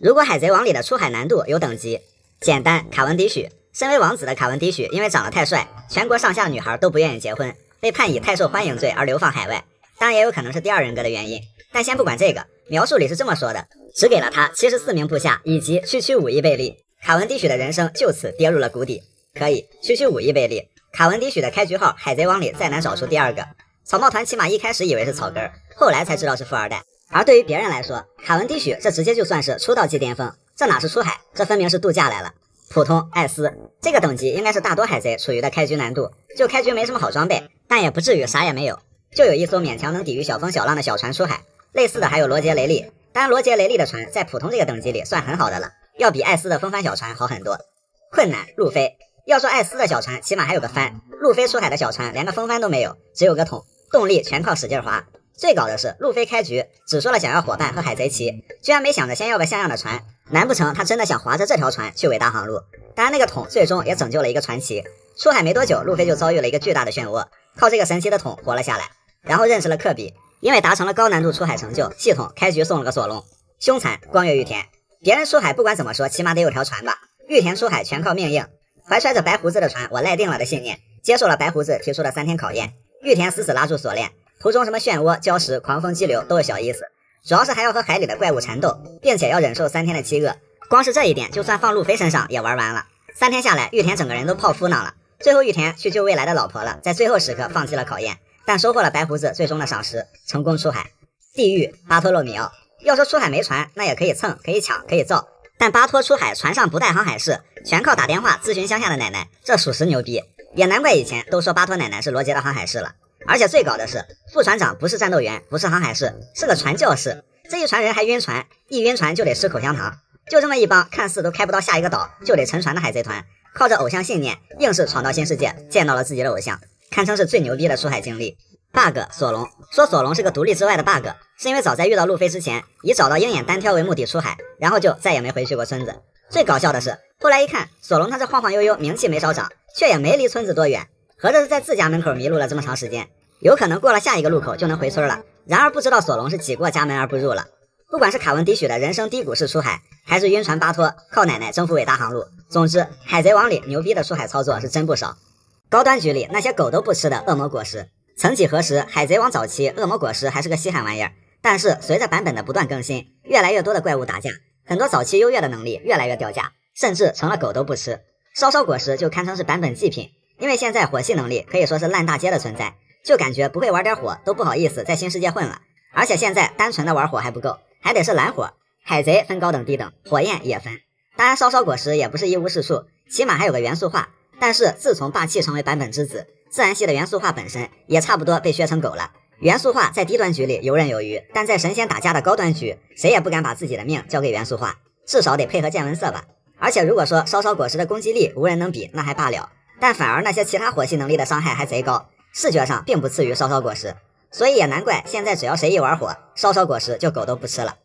如果海贼王里的出海难度有等级，简单卡文迪许，身为王子的卡文迪许，因为长得太帅，全国上下的女孩都不愿意结婚，被判以太受欢迎罪而流放海外。当然也有可能是第二人格的原因，但先不管这个，描述里是这么说的：只给了他74名部下以及区5亿贝利，卡文迪许的人生就此跌入了谷底。可以，区5亿贝利，卡文迪许的开局号海贼王里再难找出第二个。草帽团起码一开始以为是草根，后来才知道是富二代。而对于别人来说，卡文迪许这直接就算是出道即巅峰，这哪是出海，这分明是度假来了。普通艾斯这个等级应该是大多海贼处于的开局难度，就开局没什么好装备，但也不至于啥也没有，就有一艘勉强能抵御小风小浪的小船出海。类似的还有罗杰雷利，当然罗杰雷利的船在普通这个等级里算很好的了，要比艾斯的风帆小船好很多。困难路飞，要说艾斯的小船起码还有个帆，路飞出海的小船连个风帆都没有，只有个桶，动力全靠使劲划。最搞的是路飞开局只说了想要伙伴和海贼旗，居然没想着先要个像样的船，难不成他真的想划着这条船去伟大航路？当然那个桶最终也拯救了一个传奇。出海没多久，路飞就遭遇了一个巨大的漩涡，靠这个神奇的桶活了下来，然后认识了科比，因为达成了高难度出海成就，系统开局送了个索隆。凶残光月玉田，别人出海不管怎么说起码得有条船吧，玉田出海全靠命硬，怀揣着白胡子的船我赖定了的信念，接受了白胡子提出的3天考验，玉田死死拉住锁链，途中什么漩涡、礁石、狂风激流都是小意思，主要是还要和海里的怪物缠斗，并且要忍受3天的饥饿，光是这一点就算放路飞身上也玩完了。3天下来，玉田整个人都泡敷囊了，最后玉田去救未来的老婆了，在最后时刻放弃了考验，但收获了白胡子最终的赏识，成功出海。地狱巴托洛米奥，要说出海没船，那也可以蹭，可以抢，可以造，但巴托出海船上不带航海士，全靠打电话咨询乡下的奶奶，这属实牛逼，也难怪以前都说巴托奶奶是罗杰的航海士了。而且最搞的是，副船长不是战斗员，不是航海士，是个传教士，这一船人还晕船，一晕船就得吃口香糖。就这么一帮看似都开不到下一个岛就得沉船的海贼团，靠着偶像信念硬是闯到新世界，见到了自己的偶像，堪称是最牛逼的出海经历。bug 索隆，说索隆是个独立之外的 bug， 是因为早在遇到路飞之前，以找到鹰眼单挑为目的出海，然后就再也没回去过村子。最搞笑的是，后来一看索隆他这晃晃悠悠，名气没少涨，却也没离村子多远，合着是在自家门口迷路了这么长时间，有可能过了下一个路口就能回村了。然而不知道索隆是挤过家门而不入了。不管是卡文迪许的人生低谷式出海，还是晕船巴托靠奶奶征服伟大航路，总之海贼王里牛逼的出海操作是真不少。高端局里那些狗都不吃的恶魔果实，曾几何时海贼王早期恶魔果实还是个稀罕玩意儿，但是随着版本的不断更新，越来越多的怪物打架，很多早期优越的能力越来越掉价，甚至成了狗都不吃。烧烧果实就堪称是版本祭品，因为现在火系能力可以说是烂大街的存在，就感觉不会玩点火都不好意思在新世界混了。而且现在单纯的玩火还不够，还得是蓝火，海贼分高等低等，火焰也分。当然烧烧果实也不是一无是处，起码还有个元素化，但是自从霸气成为版本之子，自然系的元素化本身也差不多被削成狗了。元素化在低端局里游刃有余，但在神仙打架的高端局，谁也不敢把自己的命交给元素化，至少得配合见闻色吧。而且如果说烧烧果实的攻击力无人能比，那还罢了，但反而那些其他火系能力的伤害还贼高，视觉上并不次于烧烧果实，所以也难怪现在只要谁一玩火，烧烧果实就狗都不吃了。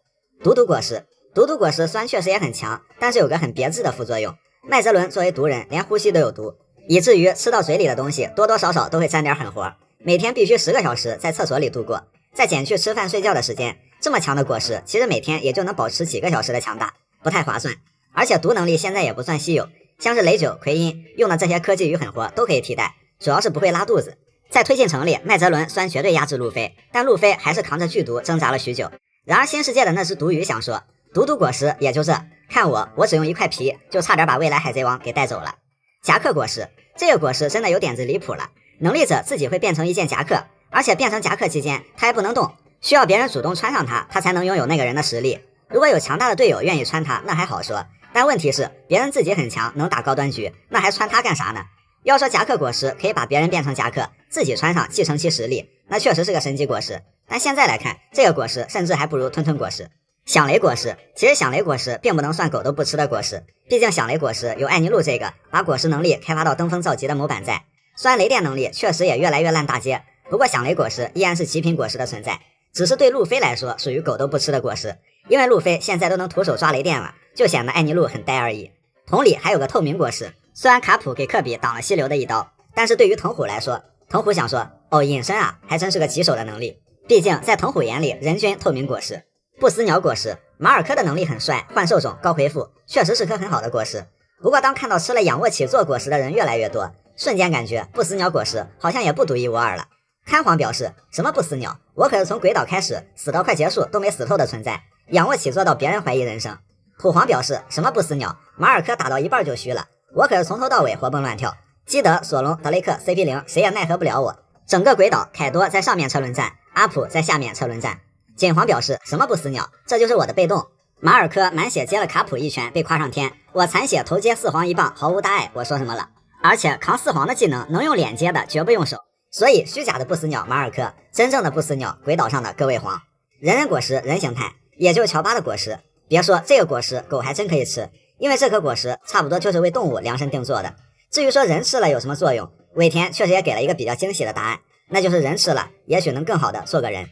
毒毒果实，毒毒果实虽然确实也很强，但是有个很别致的副作用，麦哲伦作为毒人连呼吸都有毒，以至于吃到嘴里的东西多多少少都会沾点狠活，每天必须10个小时在厕所里度过，再减去吃饭睡觉的时间，这么强的果实其实每天也就能保持几个小时的强大，不太划算。而且毒能力现在也不算稀有，像是雷九、奎因用的这些科技与狠活都可以替代，主要是不会拉肚子。在推进城里，麦哲伦虽然绝对压制路飞，但路飞还是扛着剧毒挣扎了许久。然而新世界的那只毒鱼想说，毒毒果实也就这，看我只用一块皮就差点把未来海贼王给带走了。夹克果实，这个果实真的有点子离谱了，能力者自己会变成一件夹克，而且变成夹克期间他还不能动，需要别人主动穿上它，他才能拥有那个人的实力。如果有强大的队友愿意穿它，那还好说，但问题是别人自己很强，能打高端局，那还穿它干啥呢？要说夹克果实可以把别人变成夹克，自己穿上继承其实力，那确实是个神级果实，但现在来看，这个果实甚至还不如吞吞果实。响雷果实，其实响雷果实并不能算狗都不吃的果实，毕竟响雷果实有艾尼路这个把果实能力开发到登峰造极的模板在，虽然雷电能力确实也越来越烂大街，不过响雷果实依然是极品果实的存在，只是对路飞来说属于狗都不吃的果实，因为路飞现在都能徒手抓雷电了，就显得艾尼路很呆而已。同理还有个透明果实，虽然卡普给科比挡了溪流的一刀，但是对于藤虎来说，藤虎想说哦，隐身啊，还真是个棘手的能力，毕竟在藤虎眼里人均透明果实。不死鸟果实，马尔科的能力很帅，幻兽种，高回复，确实是颗很好的果实。不过当看到吃了仰卧起坐果实的人越来越多，瞬间感觉不死鸟果实好像也不独一无二了。看皇表示，什么不死鸟？我可是从鬼岛开始死到快结束都没死透的存在，仰卧起坐到别人怀疑人生。土皇表示，什么不死鸟？马尔科打到一半就虚了，我可是从头到尾活蹦乱跳。基德、索隆、德雷克、CP0 谁也奈何不了我。整个鬼岛，凯多在上面车轮战，阿普在下面车轮战。锦皇表示，什么不死鸟？这就是我的被动。马尔科满血接了卡普一拳，被夸上天。我残血头接四皇一棒，毫无大碍。我说什么了？而且扛四皇的技能能用脸接的，绝不用手。所以虚假的不死鸟马尔科，真正的不死鸟鬼岛上的各位皇。人人果实人形态，也就是乔巴的果实。别说这个果实，狗还真可以吃，因为这颗果实差不多就是为动物量身定做的。至于说人吃了有什么作用，尾田确实也给了一个比较惊喜的答案，那就是人吃了也许能更好的做个人。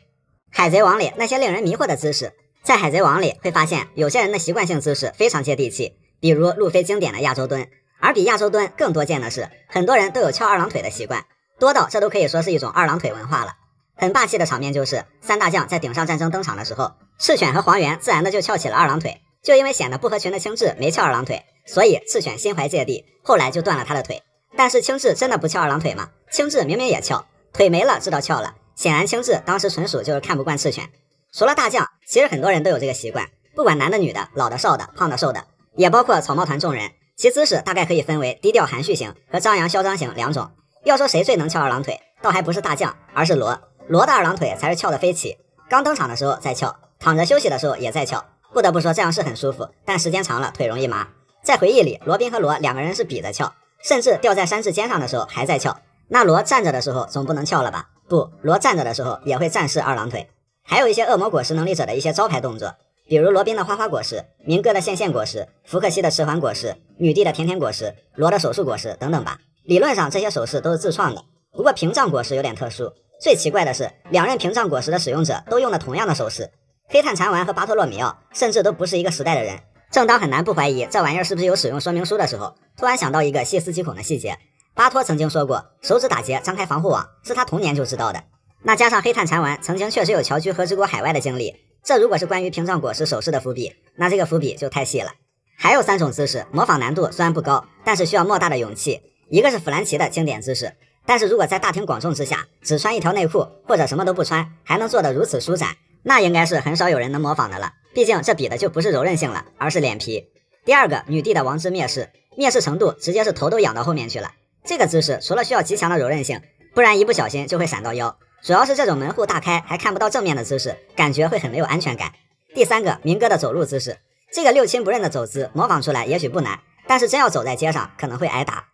海贼王里那些令人迷惑的姿势，在海贼王里会发现有些人的习惯性姿势非常接地气，比如路飞经典的亚洲蹲。而比亚洲蹲更多见的是，很多人都有翘二郎腿的习惯，多到这都可以说是一种二郎腿文化了。很霸气的场面就是三大将在顶上战争登场的时候，赤犬和黄猿自然的就翘起了二郎腿，就因为显得不合群的青雉没翘二郎腿，所以赤犬心怀芥蒂，后来就断了他的腿。但是青雉真的不翘二郎腿吗？青雉明明也翘，腿没了知道翘了，显然青雉当时纯属就是看不惯赤犬。除了大将，其实很多人都有这个习惯，不管男的女的，老的少的，胖的瘦的，也包括草帽团众人，其姿势大概可以分为低调含蓄型和张扬嚣张型两种。要说谁最能翘二郎腿，倒还不是大将，而是罗的二郎腿才是翘得飞起，刚登场的时候在翘，躺着休息的时候也在翘。不得不说这样是很舒服，但时间长了腿容易麻。在回忆里，罗宾和罗两个人是比着翘，甚至吊在山治肩上的时候还在翘。那罗站着的时候总不能翘了吧？不，罗站着的时候也会战士二郎腿。还有一些恶魔果实能力者的一些招牌动作，比如罗宾的花花果实、明哥的线线果实、福克西的迟缓果实、女帝的甜甜果实、罗的手术果实等等吧。理论上这些手势都是自创的，不过屏障果实有点特殊。最奇怪的是，两任屏障果实的使用者都用了同样的手势，黑炭禅丸和巴托洛米奥甚至都不是一个时代的人。正当很难不怀疑这玩意儿是不是有使用说明书的时候，突然想到一个细思极恐的细节，巴托曾经说过手指打结张开防护网是他童年就知道的。那加上黑炭禅丸曾经确实有侨居和之国海外的经历，这如果是关于屏障果实手势的伏笔，那这个伏笔就太细了。还有3种姿势，模仿难度虽然不高，但是需要莫大的勇气。一个是弗兰奇的经典姿势，但是如果在大庭广众之下只穿一条内裤或者什么都不穿，还能做得如此舒展，那应该是很少有人能模仿的了。毕竟这比的就不是柔韧性了，而是脸皮。第二个，女帝的王之灭世，灭世程度直接是头都仰到后面去了。这个姿势除了需要极强的柔韧性，不然一不小心就会闪到腰。主要是这种门户大开还看不到正面的姿势，感觉会很没有安全感。第三个，明哥的走路姿势，这个六亲不认的走姿模仿出来也许不难，但是真要走在街上可能会挨打。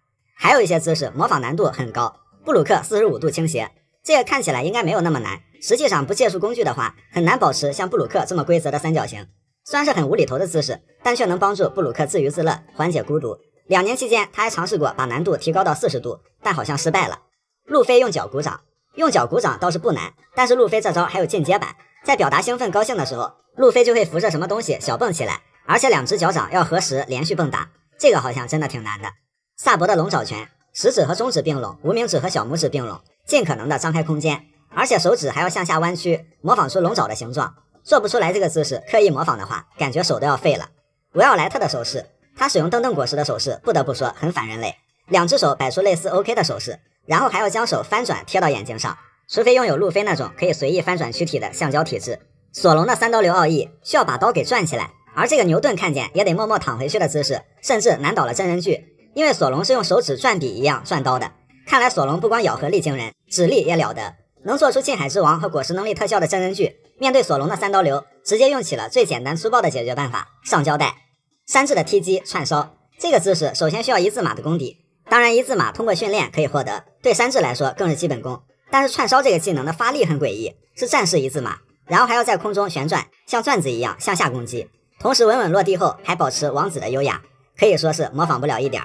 还有一些姿势模仿难度很高，布鲁克45度倾斜，这个看起来应该没有那么难，实际上不借助工具的话，很难保持像布鲁克这么规则的三角形。虽然是很无厘头的姿势，但却能帮助布鲁克自娱自乐，缓解孤独。2年期间他还尝试过把难度提高到40度，但好像失败了。路飞用脚鼓掌，用脚鼓掌倒是不难，但是路飞这招还有进阶版，在表达兴奋高兴的时候，路飞就会扶着什么东西小蹦起来，而且2只脚掌要合十连续蹦跶，这个好像真的挺难的。萨博的龙爪拳，食指和中指并拢，无名指和小拇指并拢，尽可能的张开空间，而且手指还要向下弯曲，模仿出龙爪的形状。做不出来这个姿势，刻意模仿的话，感觉手都要废了。维奥莱特的手势，他使用登登果实的手势，不得不说很反人类，2只手摆出类似 OK 的手势，然后还要将手翻转贴到眼睛上，除非拥有路飞那种可以随意翻转躯体的橡胶体质。索隆的3刀流奥义需要把刀给转起来，而这个牛顿看见也得默默躺回去的姿势，甚至难倒了真人剧。因为索隆是用手指转笔一样转刀的，看来索隆不光咬合力惊人，指力也了得，能做出近海之王和果实能力特效的真人剧。面对索隆的3刀流，直接用起了最简单粗暴的解决办法，上胶带。山治的踢击串烧，这个姿势首先需要一字马的功底，当然一字马通过训练可以获得，对山治来说更是基本功。但是串烧这个技能的发力很诡异，是战士一字马，然后还要在空中旋转，像转子一样向下攻击，同时稳稳落地后还保持王子的优雅，可以说是模仿不了一点。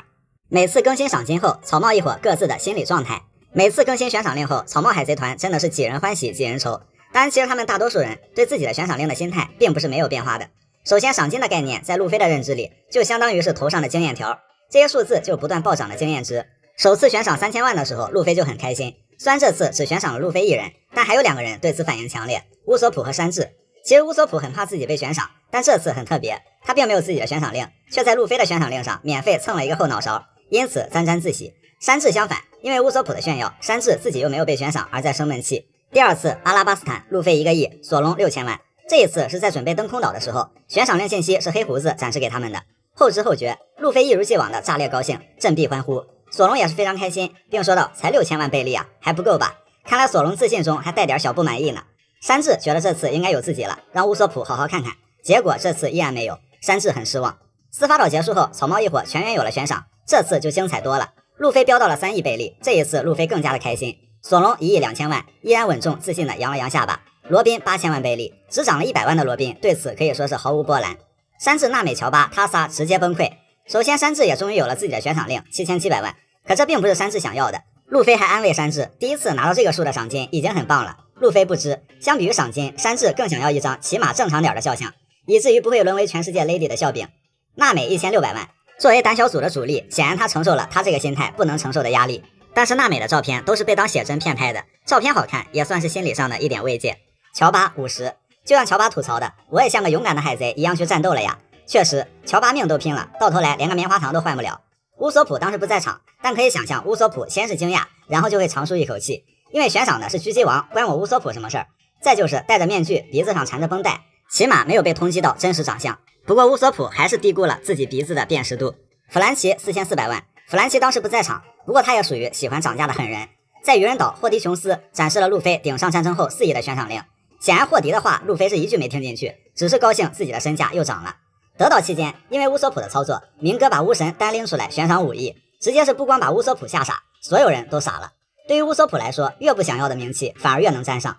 每次更新赏金后，草帽一伙各自的心理状态。每次更新悬赏令后，草帽海贼团真的是几人欢喜几人愁。当然，其实他们大多数人对自己的悬赏令的心态并不是没有变化的。首先，赏金的概念在路飞的认知里，就相当于是头上的经验条，这些数字就不断暴涨的经验值。首次悬赏3000万的时候，路飞就很开心。虽然这次只悬赏了路飞一人，但还有2个人对此反应强烈，乌索普和山治。其实乌索普很怕自己被悬赏，但这次很特别，他并没有自己的悬赏令，却在路飞的悬赏令上免费蹭了一个后脑勺，因此沾沾自喜。山治相反，因为乌索普的炫耀，山治自己又没有被悬赏，而在生闷气。第二次阿拉巴斯坦，路飞1个亿，索隆6000万。这一次是在准备登空岛的时候，悬赏令信息是黑胡子展示给他们的。后知后觉，路飞一如既往的炸裂高兴，振臂欢呼。索隆也是非常开心，并说道：“才6000万贝利啊，还不够吧？”看来索隆自信中还带点小不满意呢。山治觉得这次应该有自己了，让乌索普好好看看。结果这次依然没有，山治很失望。司法岛结束后，草帽一伙全员有了悬赏，这次就精彩多了。路飞飙到了3亿贝利，这一次路飞更加的开心。索隆1亿2000万，依然稳重自信的扬了扬下巴。罗宾8000万贝利，只涨了100万的罗宾对此可以说是毫无波澜。山治、娜美、乔巴他仨直接崩溃。首先山治也终于有了自己的悬赏令7700万，可这并不是山治想要的。路飞还安慰山治，第一次拿到这个数的赏金已经很棒了。路飞不知，相比于赏金，山治更想要一张起码正常点的肖像，以至于不会沦为全世界 lady 的笑柄。娜美1600万，作为胆小组的主力，显然她承受了她这个心态不能承受的压力。但是娜美的照片都是被当写真骗拍的，照片好看也算是心理上的一点慰藉。乔巴50，就像乔巴吐槽的，我也像个勇敢的海贼一样去战斗了呀。确实，乔巴命都拼了，到头来连个棉花糖都换不了。乌索普当时不在场，但可以想象乌索普先是惊讶，然后就会长舒一口气，因为悬赏的是狙击王，关我乌索普什么事儿？再就是戴着面具，鼻子上缠着绷带，起码没有被通缉到真实长相。不过乌索普还是低估了自己鼻子的辨识度。弗兰奇4400万，弗兰奇当时不在场，不过他也属于喜欢涨价的狠人，在愚人岛霍迪琼斯展示了路飞顶上战争后4亿的悬赏令。显然霍迪的话路飞是一句没听进去，只是高兴自己的身价又涨了。得岛期间，因为乌索普的操作，明哥把巫神单拎出来悬赏5亿，直接是不光把乌索普吓傻，所有人都傻了。对于乌索普来说，越不想要的名气反而越能沾上。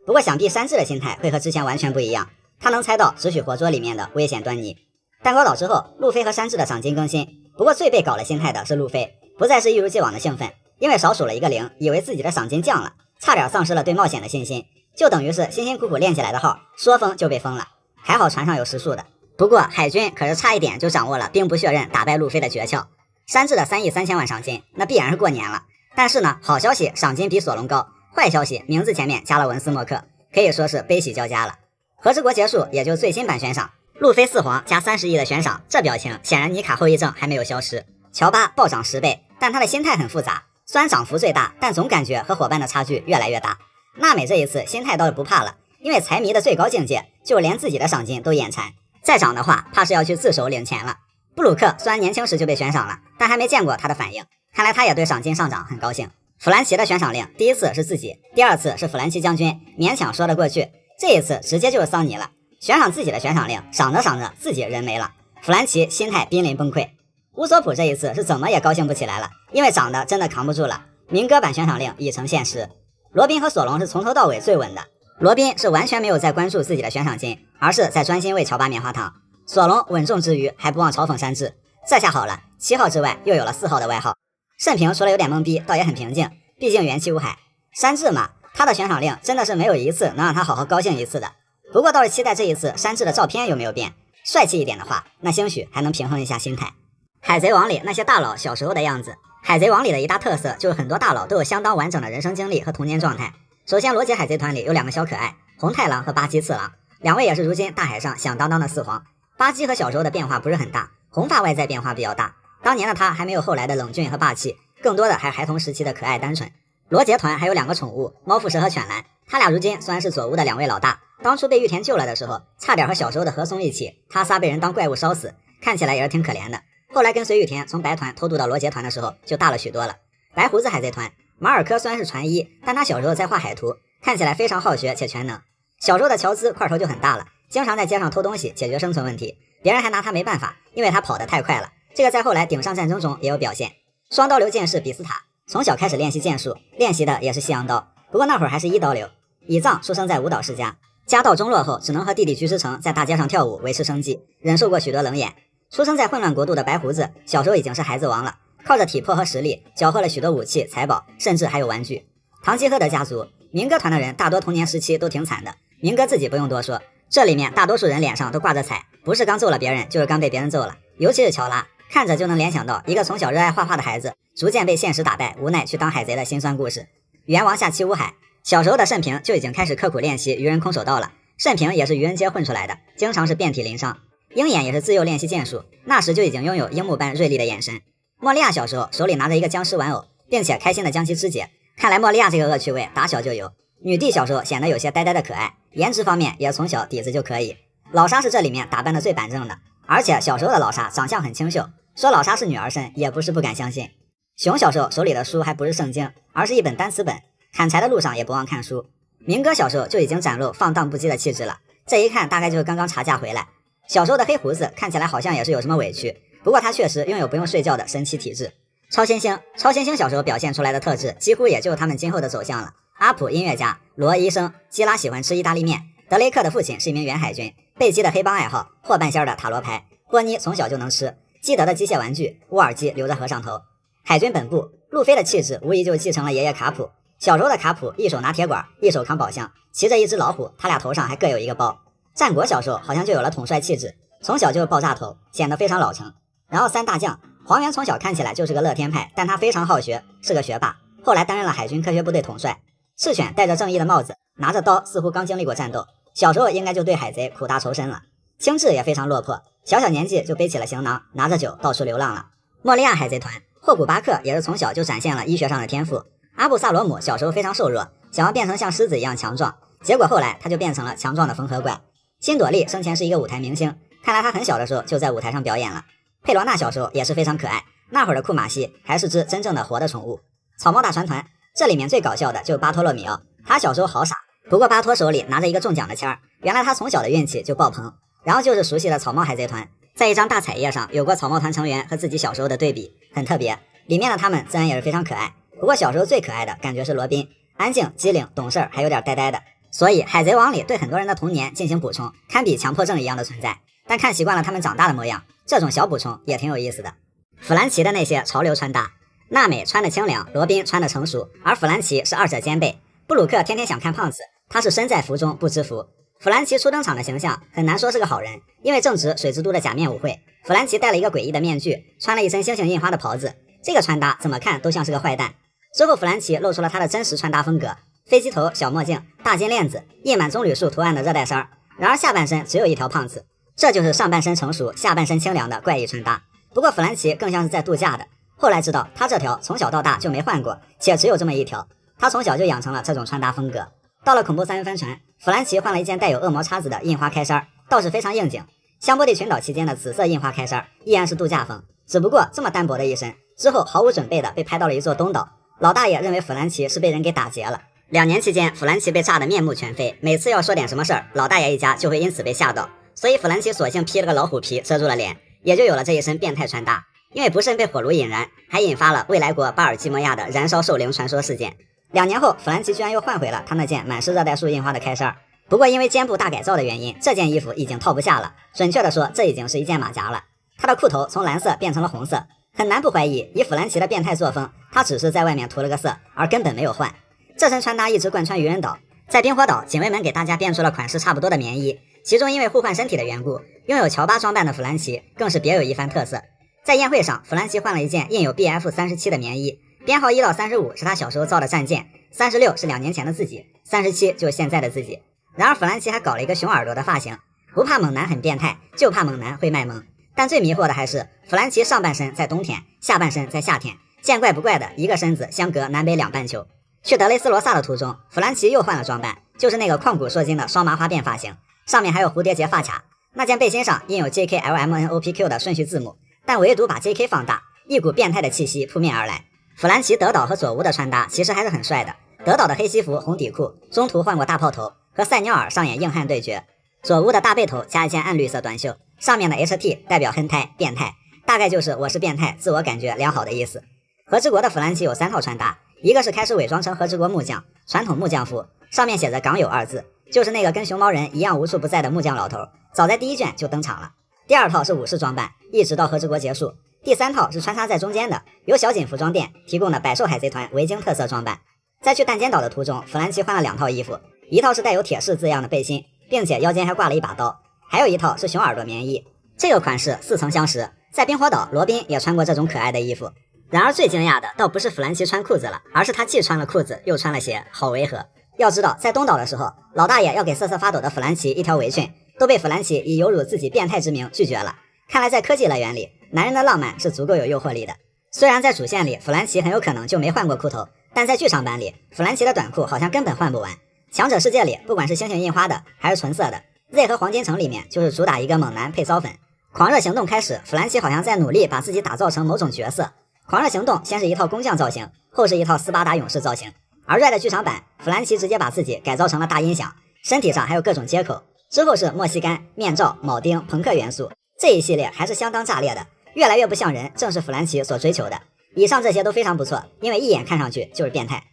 不过想必山治的心态会和之前完全不一样，他能猜到只许活捉里面的危险端倪。蛋糕岛之后，路飞和山治的赏金更新，不过最被搞了心态的是路飞，不再是一如既往的兴奋，因为少数了一个0，以为自己的赏金降了，差点丧失了对冒险的信心，就等于是辛辛苦苦练起来的号说封就被封了。还好船上有时数的。不过海军可是差一点就掌握了兵不血刃打败路飞的诀窍。山治的3亿3000万赏金，那必然是过年了。但是呢，好消息赏金比索隆高，坏消息名字前面加了文斯莫克，可以说是悲喜交加了。和之国结束也就最新版悬赏，路飞4皇加30亿的悬赏，这表情显然尼卡后遗症还没有消失。乔巴暴涨10倍，但他的心态很复杂，虽然涨幅最大，但总感觉和伙伴的差距越来越大。娜美这一次心态倒是不怕了，因为财迷的最高境界就连自己的赏金都眼馋，再涨的话怕是要去自首领钱了。布鲁克虽然年轻时就被悬赏了，但还没见过他的反应，看来他也对赏金上涨很高兴。弗兰奇的悬赏令第一次是自己，第二次是弗兰奇将军，勉强说得过去，这一次直接就是桑尼了，悬赏自己的悬赏令，赏着赏着自己人没了，弗兰奇心态濒临崩溃。乌索普这一次是怎么也高兴不起来了，因为涨得真的扛不住了，民歌版悬赏令已成现实。罗宾和索隆是从头到尾最稳的，罗宾是完全没有在关注自己的悬赏金，而是在专心为乔巴棉花糖。索隆稳重之余还不忘嘲讽山治，这下好了，7号之外又有了4号的外号。盛平除了有点懵逼，倒也很平静，毕竟元气无海。山治嘛，他的悬赏令真的是没有一次能让他好好高兴一次的。不过倒是期待这一次山治的照片有没有变，帅气一点的话，那兴许还能平衡一下心态。海贼王里那些大佬小时候的样子，海贼王里的一大特色就是很多大佬都有相当完整的人生经历和童年状态。首先罗杰海贼团里有2个小可爱，红太狼和巴基次郎，2位也是如今大海上响当当的4皇。巴基和小时候的变化不是很大，红发外在变化比较大，当年的他还没有后来的冷峻和霸气，更多的还是孩童时期的可爱单纯。罗杰团还有2个宠物，猫腹蛇和犬蓝，他俩如今虽然是佐屋的2位老大，当初被玉田救了的时候，差点和小时候的和松一起，他仨被人当怪物烧死，看起来也是挺可怜的。后来跟随玉田从白团偷渡到罗杰团的时候，就大了许多了。白胡子海贼团，马尔科虽然是船医，但他小时候在画海图，看起来非常好学且全能。小时候的乔兹块头就很大了，经常在街上偷东西解决生存问题，别人还拿他没办法，因为他跑得太快了。这个在后来顶上战争中也有表现。双刀流剑士比斯塔从小开始练习剑术，练习的也是西洋刀，不过那会儿还是1刀流。乙藏出生在舞蹈世家，家道中落后，只能和弟弟菊之城在大街上跳舞维持生计，忍受过许多冷眼。出生在混乱国度的白胡子，小时候已经是孩子王了，靠着体魄和实力缴获了许多武器财宝，甚至还有玩具。唐吉诃德家族明哥团的人大多童年时期都挺惨的，明哥自己不用多说，这里面大多数人脸上都挂着彩，不是刚揍了别人，就是刚被别人揍了。尤其是乔拉，看着就能联想到一个从小热爱画画的孩子，逐渐被现实打败，无奈去当海贼的辛酸故事。猿王下七武海，小时候的慎平就已经开始刻苦练习愚人空手道了，慎平也是愚人街混出来的，经常是遍体鳞伤。鹰眼也是自幼练习剑术，那时就已经拥有樱木般锐利的眼神。莫利亚小时候手里拿着一个僵尸玩偶，并且开心的将其肢解，看来莫利亚这个恶趣味打小就有。女帝小时候显得有些呆呆的可爱，颜值方面也从小底子就可以。老沙是这里面打扮的最板正的，而且小时候的老沙长相很清秀，说老沙是女儿身也不是不敢相信。熊小时候手里的书还不是圣经，而是一本单词本，砍柴的路上也不忘看书。明哥小时候就已经展露放荡不羁的气质了，这一看大概就是刚刚查价回来。小时候的黑胡子看起来好像也是有什么委屈，不过他确实拥有不用睡觉的神奇体质。超新星小时候表现出来的特质，几乎也就是他们今后的走向了。阿普音乐家，罗医生，基拉喜欢吃意大利面，德雷克的父亲是一名原海军，贝基的黑帮爱好，霍半仙的塔罗牌，波妮从小就能吃，基德的机械玩具，乌尔基留着和尚头。海军本部，路飞的气质无疑就继承了爷爷卡普。小时候的卡普一手拿铁管，一手扛宝箱，骑着一只老虎，他俩头上还各有一个包。战国小时候好像就有了统帅气质，从小就爆炸头，显得非常老成。然后三大将，黄猿从小看起来就是个乐天派，但他非常好学，是个学霸，后来担任了海军科学部队统帅。赤犬戴着正义的帽子，拿着刀，似乎刚经历过战斗，小时候应该就对海贼苦大仇深了。青雉也非常落魄，小年纪就背起了行囊，拿着酒到处流浪了。莫利亚海贼团，霍古巴克也是从小就展现了医学上的天赋。阿布萨罗姆小时候非常瘦弱，想要变成像狮子一样强壮，结果后来他就变成了强壮的缝合怪。辛朵利生前是一个舞台明星，看来他很小的时候就在舞台上表演了。佩罗娜小时候也是非常可爱，那会儿的库玛西还是只真正的活的宠物。草帽大船团，这里面最搞笑的就是巴托洛米奥，他小时候好傻，不过巴托手里拿着一个中奖的签儿，原来他从小的运气就爆棚。然后就是熟悉的草帽海贼团，在一张大彩页上有过草帽团成员和自己小时候的对比，很特别，里面的他们自然也是非常可爱。不过小时候最可爱的感觉是罗宾，安静机灵懂事还有点呆呆的，所以海贼王里对很多人的童年进行补充，堪比强迫症一样的存在。但看习惯了他们长大的模样，这种小补充也挺有意思的。弗兰奇的那些潮流穿搭，娜美穿的清凉，罗宾穿的成熟，而弗兰奇是二者兼备。布鲁克天天想看胖子，他是身在福中不知福。弗兰奇初登场的形象很难说是个好人，因为正值水之都的假面舞会，弗兰奇戴了一个诡异的面具，穿了一身星星印花的袍子，这个穿搭怎么看都像是个坏蛋。之后弗兰奇露出了他的真实穿搭风格，飞机头、小墨镜、大金链子，印满棕榈树图案的热带衫，然而下半身只有一条胖子，这就是上半身成熟下半身清凉的怪异穿搭。不过弗兰奇更像是在度假的，后来知道他这条从小到大就没换过，且只有这么一条，他从小就养成了这种穿搭风格。到了恐怖三人帆船，弗兰奇换了一件带有恶魔叉子的印花开衫，倒是非常应景。香波地群岛期间的紫色印花开衫依然是度假风，只不过这么单薄的一身之后毫无准备的被拍到了一座东岛，老大爷认为弗兰奇是被人给打劫了。2年期间弗兰奇被炸得面目全非，每次要说点什么事儿，老大爷一家就会因此被吓到，所以弗兰奇索性披了个老虎皮遮住了脸，也就有了这一身变态穿搭。因为不慎被火炉引燃，还引发了未来国巴尔基摩亚的燃烧兽灵传说事件。2年后，弗兰奇居然又换回了他那件满是热带树印花的开衫，不过因为肩部大改造的原因，这件衣服已经套不下了，准确的说，这已经是一件马甲了。他的裤头从蓝色变成了红色，很难不怀疑，以弗兰奇的变态作风，他只是在外面涂了个色，而根本没有换。这身穿搭一直贯穿愚人岛，在冰火岛，警卫们给大家变出了款式差不多的棉衣，其中因为互换身体的缘故，拥有乔巴装扮的弗兰奇更是别有一番特色。在宴会上，弗兰奇换了一件印有 BF37 的棉衣，编号1到35是他小时候造的战舰，36是2年前的自己，37就是现在的自己。然而弗兰奇还搞了一个熊耳朵的发型，不怕猛男很变态，就怕猛男会卖萌。但最迷惑的还是弗兰奇上半身在冬天，下半身在夏天，见怪不怪的一个身子相隔南北2半球。去德雷斯罗萨的途中，弗兰奇又换了装扮，就是那个旷古烁今的双麻花辫发型，上面还有蝴蝶结发卡，那件背心上印有 JKLMNOPQ 的顺序字母，但唯独把 JK 放大，一股变态的气息扑面而来。弗兰奇德岛和佐乌的穿搭其实还是很帅的，德岛的黑西服红底裤，中途换过大炮头，和塞纽尔上演硬汉对决。佐乌的大背头加一件暗绿色短袖，上面的 HT 代表亨胎变态，大概就是我是变态，自我感觉良好的意思。和之国的弗兰奇有3套穿搭，一个是开始伪装成和之国木匠，传统木匠服，上面写着港友2字，就是那个跟熊猫人一样无处不在的木匠老头，早在第1卷就登场了。第2套是武士装扮，一直到和之国结束。第3套是穿插在中间的，由小锦服装店提供的百兽海贼团维京特色装扮。在去弹尖岛的途中，弗兰奇换了2套衣服，一套是带有铁士字样的背心，并且腰间还挂了一把刀，还有一套是熊耳朵棉衣，这个款式似曾相识，在冰火岛罗宾也穿过这种可爱的衣服。然而最惊讶的倒不是弗兰奇穿裤子了，而是他既穿了裤子又穿了鞋，好违和。要知道，在东岛的时候，老大爷要给瑟瑟发抖的弗兰奇一条围裙，都被弗兰奇以有辱自己变态之名拒绝了。看来在科技乐园里，男人的浪漫是足够有诱惑力的。虽然在主线里，弗兰奇很有可能就没换过裤头，但在剧场版里，弗兰奇的短裤好像根本换不完。强者世界里，不管是星星印花的还是纯色的， Z 和黄金城里面就是主打一个猛男配骚粉。狂热行动开始，弗兰奇好像在努力把自己打造成某种角色。狂热行动先是一套工匠造型，后是一套斯巴达勇士造型。而 Red 的剧场版，弗兰奇直接把自己改造成了大音响，身体上还有各种接口。之后是墨西干、面罩、铆钉、朋克元素，这一系列还是相当炸裂的，越来越不像人，正是弗兰奇所追求的。以上这些都非常不错，因为一眼看上去就是变态。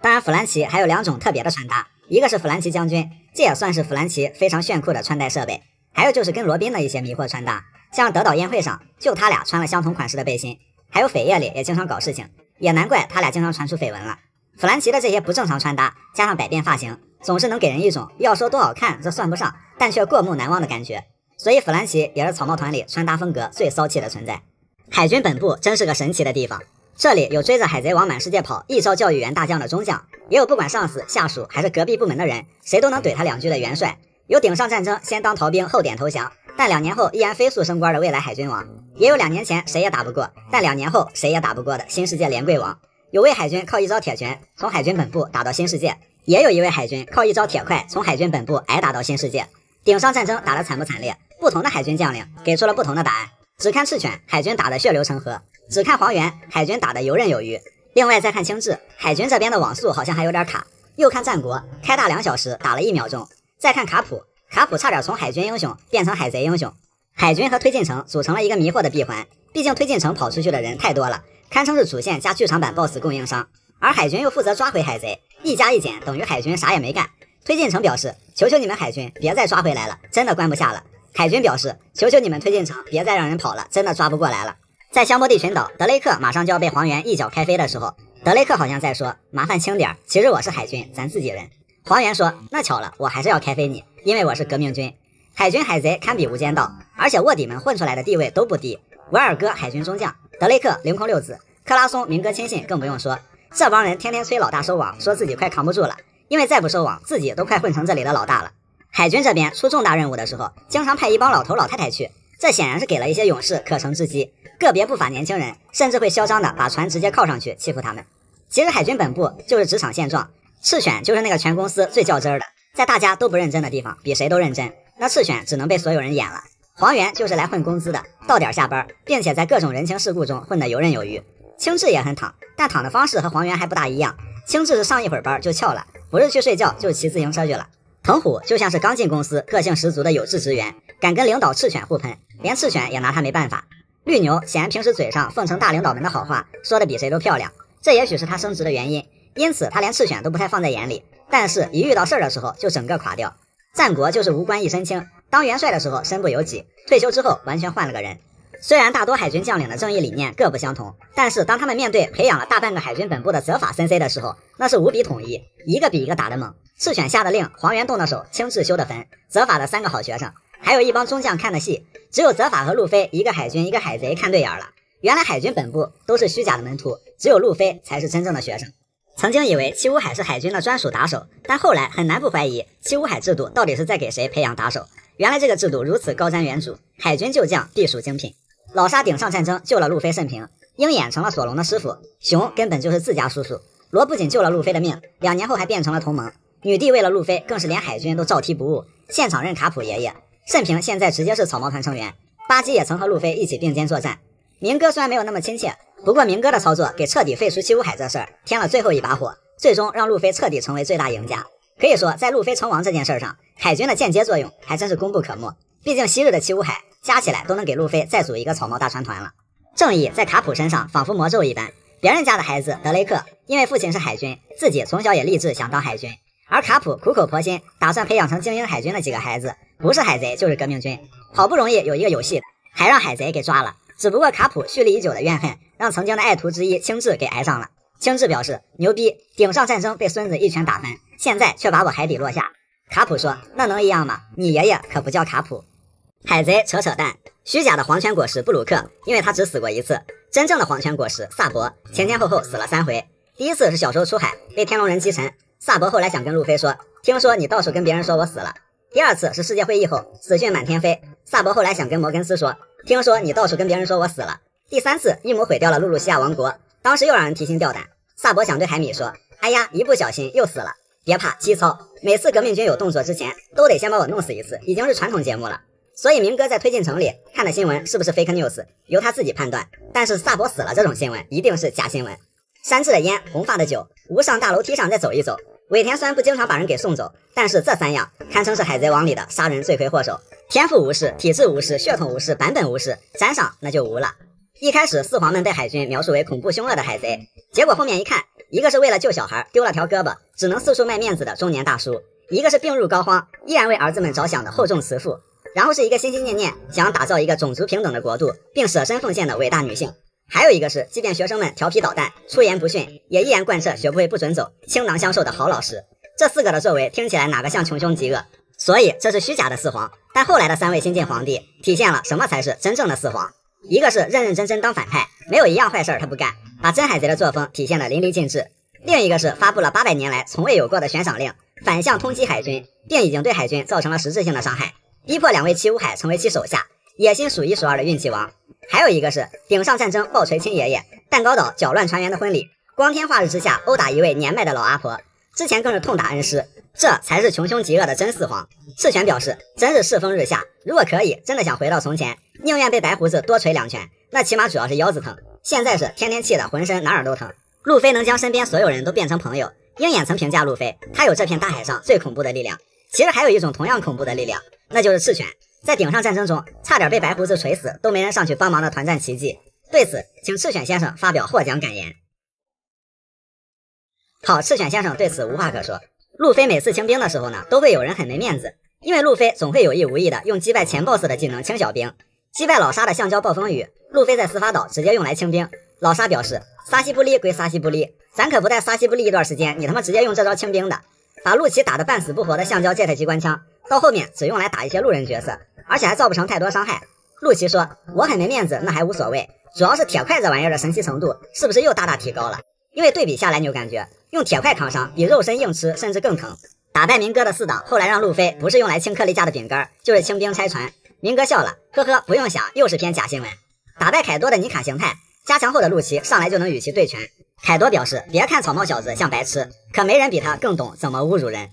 当然，弗兰奇还有2种特别的穿搭，一个是弗兰奇将军，这也算是弗兰奇非常炫酷的穿戴设备。还有就是跟罗宾的一些迷惑穿搭，像德岛宴会上就他俩穿了相同款式的背心，还有扉页里也经常搞事情，也难怪他俩经常传出绯闻了。弗兰奇的这些不正常穿搭加上百变发型，总是能给人一种要说多好看这算不上，但却过目难忘的感觉。所以弗兰奇也是草帽团里穿搭风格最骚气的存在。海军本部真是个神奇的地方，这里有追着海贼王满世界跑一招教育员大将的中将，也有不管上司下属还是隔壁部门的人谁都能怼他2句的元帅，有顶上战争先当逃兵后点投降，但2年后依然飞速升官的未来海军王，也有2年前谁也打不过，但2年后谁也打不过的新世界连贵王。有位海军靠一招铁拳从海军本部打到新世界，也有一位海军靠一招铁块从海军本部挨打到新世界。顶上战争打得惨不惨烈，不同的海军将领给出了不同的答案。只看赤犬，海军打得血流成河；只看黄猿，海军打得游刃有余。另外再看青雉，海军这边的网速好像还有点卡。又看战国，开大2小时打了1秒钟。再看卡普，卡普差点从海军英雄变成海贼英雄。海军和推进城组成了一个迷惑的闭环，毕竟推进城跑出去的人太多了，堪称是主线加剧场版 BOSS 供应商，而海军又负责抓回海贼，一加一减等于海军啥也没干。推进城表示，求求你们海军别再抓回来了，真的关不下了。海军表示，求求你们推进城别再让人跑了，真的抓不过来了。在香波地群岛，德雷克马上就要被黄猿一脚开飞的时候，德雷克好像在说，麻烦轻点，其实我是海军，咱自己人。黄猿说，那巧了，我还是要开飞你，因为我是革命军。海军海贼堪比无间道，而且卧底们混出来的地位都不低。维尔哥海军中将，德雷克凌空六子，克拉松明哥亲信更不用说，这帮人天天催老大收网，说自己快扛不住了，因为再不收网，自己都快混成这里的老大了。海军这边出重大任务的时候，经常派一帮老头老太太去，这显然是给了一些勇士可乘之机，个别不法年轻人甚至会嚣张的把船直接靠上去欺负他们。其实海军本部就是职场现状，赤犬就是那个全公司最较真的，在大家都不认真的地方比谁都认真，那赤犬只能被所有人演了。黄猿就是来混工资的，到点下班，并且在各种人情世故中混得游刃有余。青雉也很躺，但躺的方式和黄猿还不大一样，青雉是上一会儿班就翘了，不是去睡觉就是骑自行车去了。藤虎就像是刚进公司个性十足的有志职员，敢跟领导赤犬互喷，连赤犬也拿他没办法。绿牛显然平时嘴上奉承大领导们的好话说的比谁都漂亮，这也许是他升职的原因，因此他连赤犬都不太放在眼里，但是一遇到事儿的时候就整个垮掉。战国就是无官一身轻，当元帅的时候身不由己，退休之后完全换了个人。虽然大多海军将领的正义理念各不相同，但是当他们面对培养了大半个海军本部的责法森 C 的时候，那是无比统一，一个比一个打得猛。赤犬下的令，黄猿动的手，青雉修的坟，责法的3个好学生，还有一帮中将看的戏，只有责法和路飞一个海军一个海贼看对眼了。原来海军本部都是虚假的门徒，只有路飞才是真正的学生。曾经以为七武海是海军的专属打手，但后来很难不怀疑七武海制度到底是在给谁培养打手。原来这个制度如此高瞻远瞩，海军旧将必属精品。老沙顶上战争救了路飞甚平，鹰眼成了索隆的师傅，熊根本就是自家叔叔。罗不仅救了路飞的命，2年后还变成了同盟。女帝为了路飞更是连海军都照踢不误，现场认卡普爷爷。甚平现在直接是草帽团成员，巴基也曾和路飞一起并肩作战。明哥虽然没有那么亲切，不过明哥的操作给彻底废除七武海这事儿添了最后一把火，最终让路飞彻底成为最大赢家。可以说在路飞称王这件事上，海军的间接作用还真是功不可没，毕竟昔日的七武海加起来都能给路飞再组一个草帽大船团了。正义在卡普身上仿佛魔咒一般，别人家的孩子德雷克因为父亲是海军，自己从小也立志想当海军，而卡普苦口婆心打算培养成精英海军的几个孩子，不是海贼就是革命军，好不容易有一个有戏的，还让海贼给抓了。只不过卡普蓄力已久的怨恨让曾经的爱徒之一青雉给挨上了。青雉表示牛逼，顶上战争被孙子一拳打翻，现在却把我海底落下。卡普说那能一样吗？你爷爷可不叫卡普。海贼扯淡，虚假的黄泉果实布鲁克因为他只死过一次，真正的黄泉果实萨博前前后后死了3回。第一次是小时候出海被天龙人击沉，萨博后来想跟路飞说，听说你到处跟别人说我死了。第二次是世界会议后，死讯满天飞，萨博后来想跟摩根斯说，听说你到处跟别人说我死了。第三次阴谋毁掉了露露西亚王国，当时又让人提心吊胆。萨博想对海米说，哎呀，一不小心又死了，别怕，基操，每次革命军有动作之前，都得先把我弄死一次，已经是传统节目了。所以明哥在推进城里看的新闻是不是 fake news， 由他自己判断，但是萨博死了这种新闻一定是假新闻。山治的烟，红发的酒，无上大楼梯上再走一走。尾田虽然不经常把人给送走，但是这三样堪称是海贼王里的杀人罪魁祸首。天赋无视，体质无视，血统无视，版本无视，沾上那就无了。一开始四皇们被海军描述为恐怖凶恶的海贼，结果后面一看，一个是为了救小孩丢了条胳膊只能四处卖面子的中年大叔，一个是病入膏肓依然为儿子们着想的厚重慈父，然后是一个心心念念想要打造一个种族平等的国度并舍身奉献的伟大女性，还有一个是即便学生们调皮捣蛋出言不逊也依然贯彻学不会不准走倾囊相授的好老师。这四个的作为听起来哪个像穷凶极恶，所以这是虚假的四皇。但后来的三位新晋皇帝体现了什么才是真正的四皇，一个是认认真真当反派，没有一样坏事他不干，把真海贼的作风体现得淋漓尽致；另一个是发布了800年来从未有过的悬赏令，反向通缉海军，并已经对海军造成了实质性的伤害，逼迫2位七武海成为其手下，野心数一数二的运气王；还有一个是顶上战争暴锤亲爷爷，蛋糕岛搅乱船员的婚礼，光天化日之下殴打一位年迈的老阿婆，之前更是痛打恩师，这才是穷凶极恶的真四皇。赤泉表示，真是世风日下，如果可以，真的想回到从前，宁愿被白胡子多捶2拳，那起码主要是腰子疼，现在是天天气的浑身哪儿都疼。路飞能将身边所有人都变成朋友，鹰眼曾评价路飞，他有这片大海上最恐怖的力量。其实还有一种同样恐怖的力量，那就是赤泉。在顶上战争中差点被白胡子锤死都没人上去帮忙的团战奇迹，对此请赤犬先生发表获奖感言。好，赤犬先生对此无话可说。路飞每次清兵的时候呢，都会有人很没面子，因为路飞总会有意无意的用击败前 BOSS 的技能清小兵。击败老沙的橡胶暴风雨，路飞在司法岛直接用来清兵。老沙表示，撒西不利归撒西不利，咱可不带撒西不利一段时间，你他妈直接用这招清兵的。把陆奇打得半死不活的橡胶 jet 机关枪，到后面只用来打一些路人角色，而且还造不成太多伤害。陆奇说，我很没面子，那还无所谓，主要是铁块这玩意儿的神奇程度是不是又大大提高了？因为对比下来你就感觉用铁块扛伤比肉身硬吃甚至更疼。打败明哥的4档后来让路飞不是用来清克利架的饼干，就是清兵拆船。明哥笑了，呵呵，不用想，又是篇假新闻。打败凯多的尼卡形态，加强后的陆奇上来就能与其对拳。凯多表示，别看草帽小子像白痴，可没人比他更懂怎么侮辱人。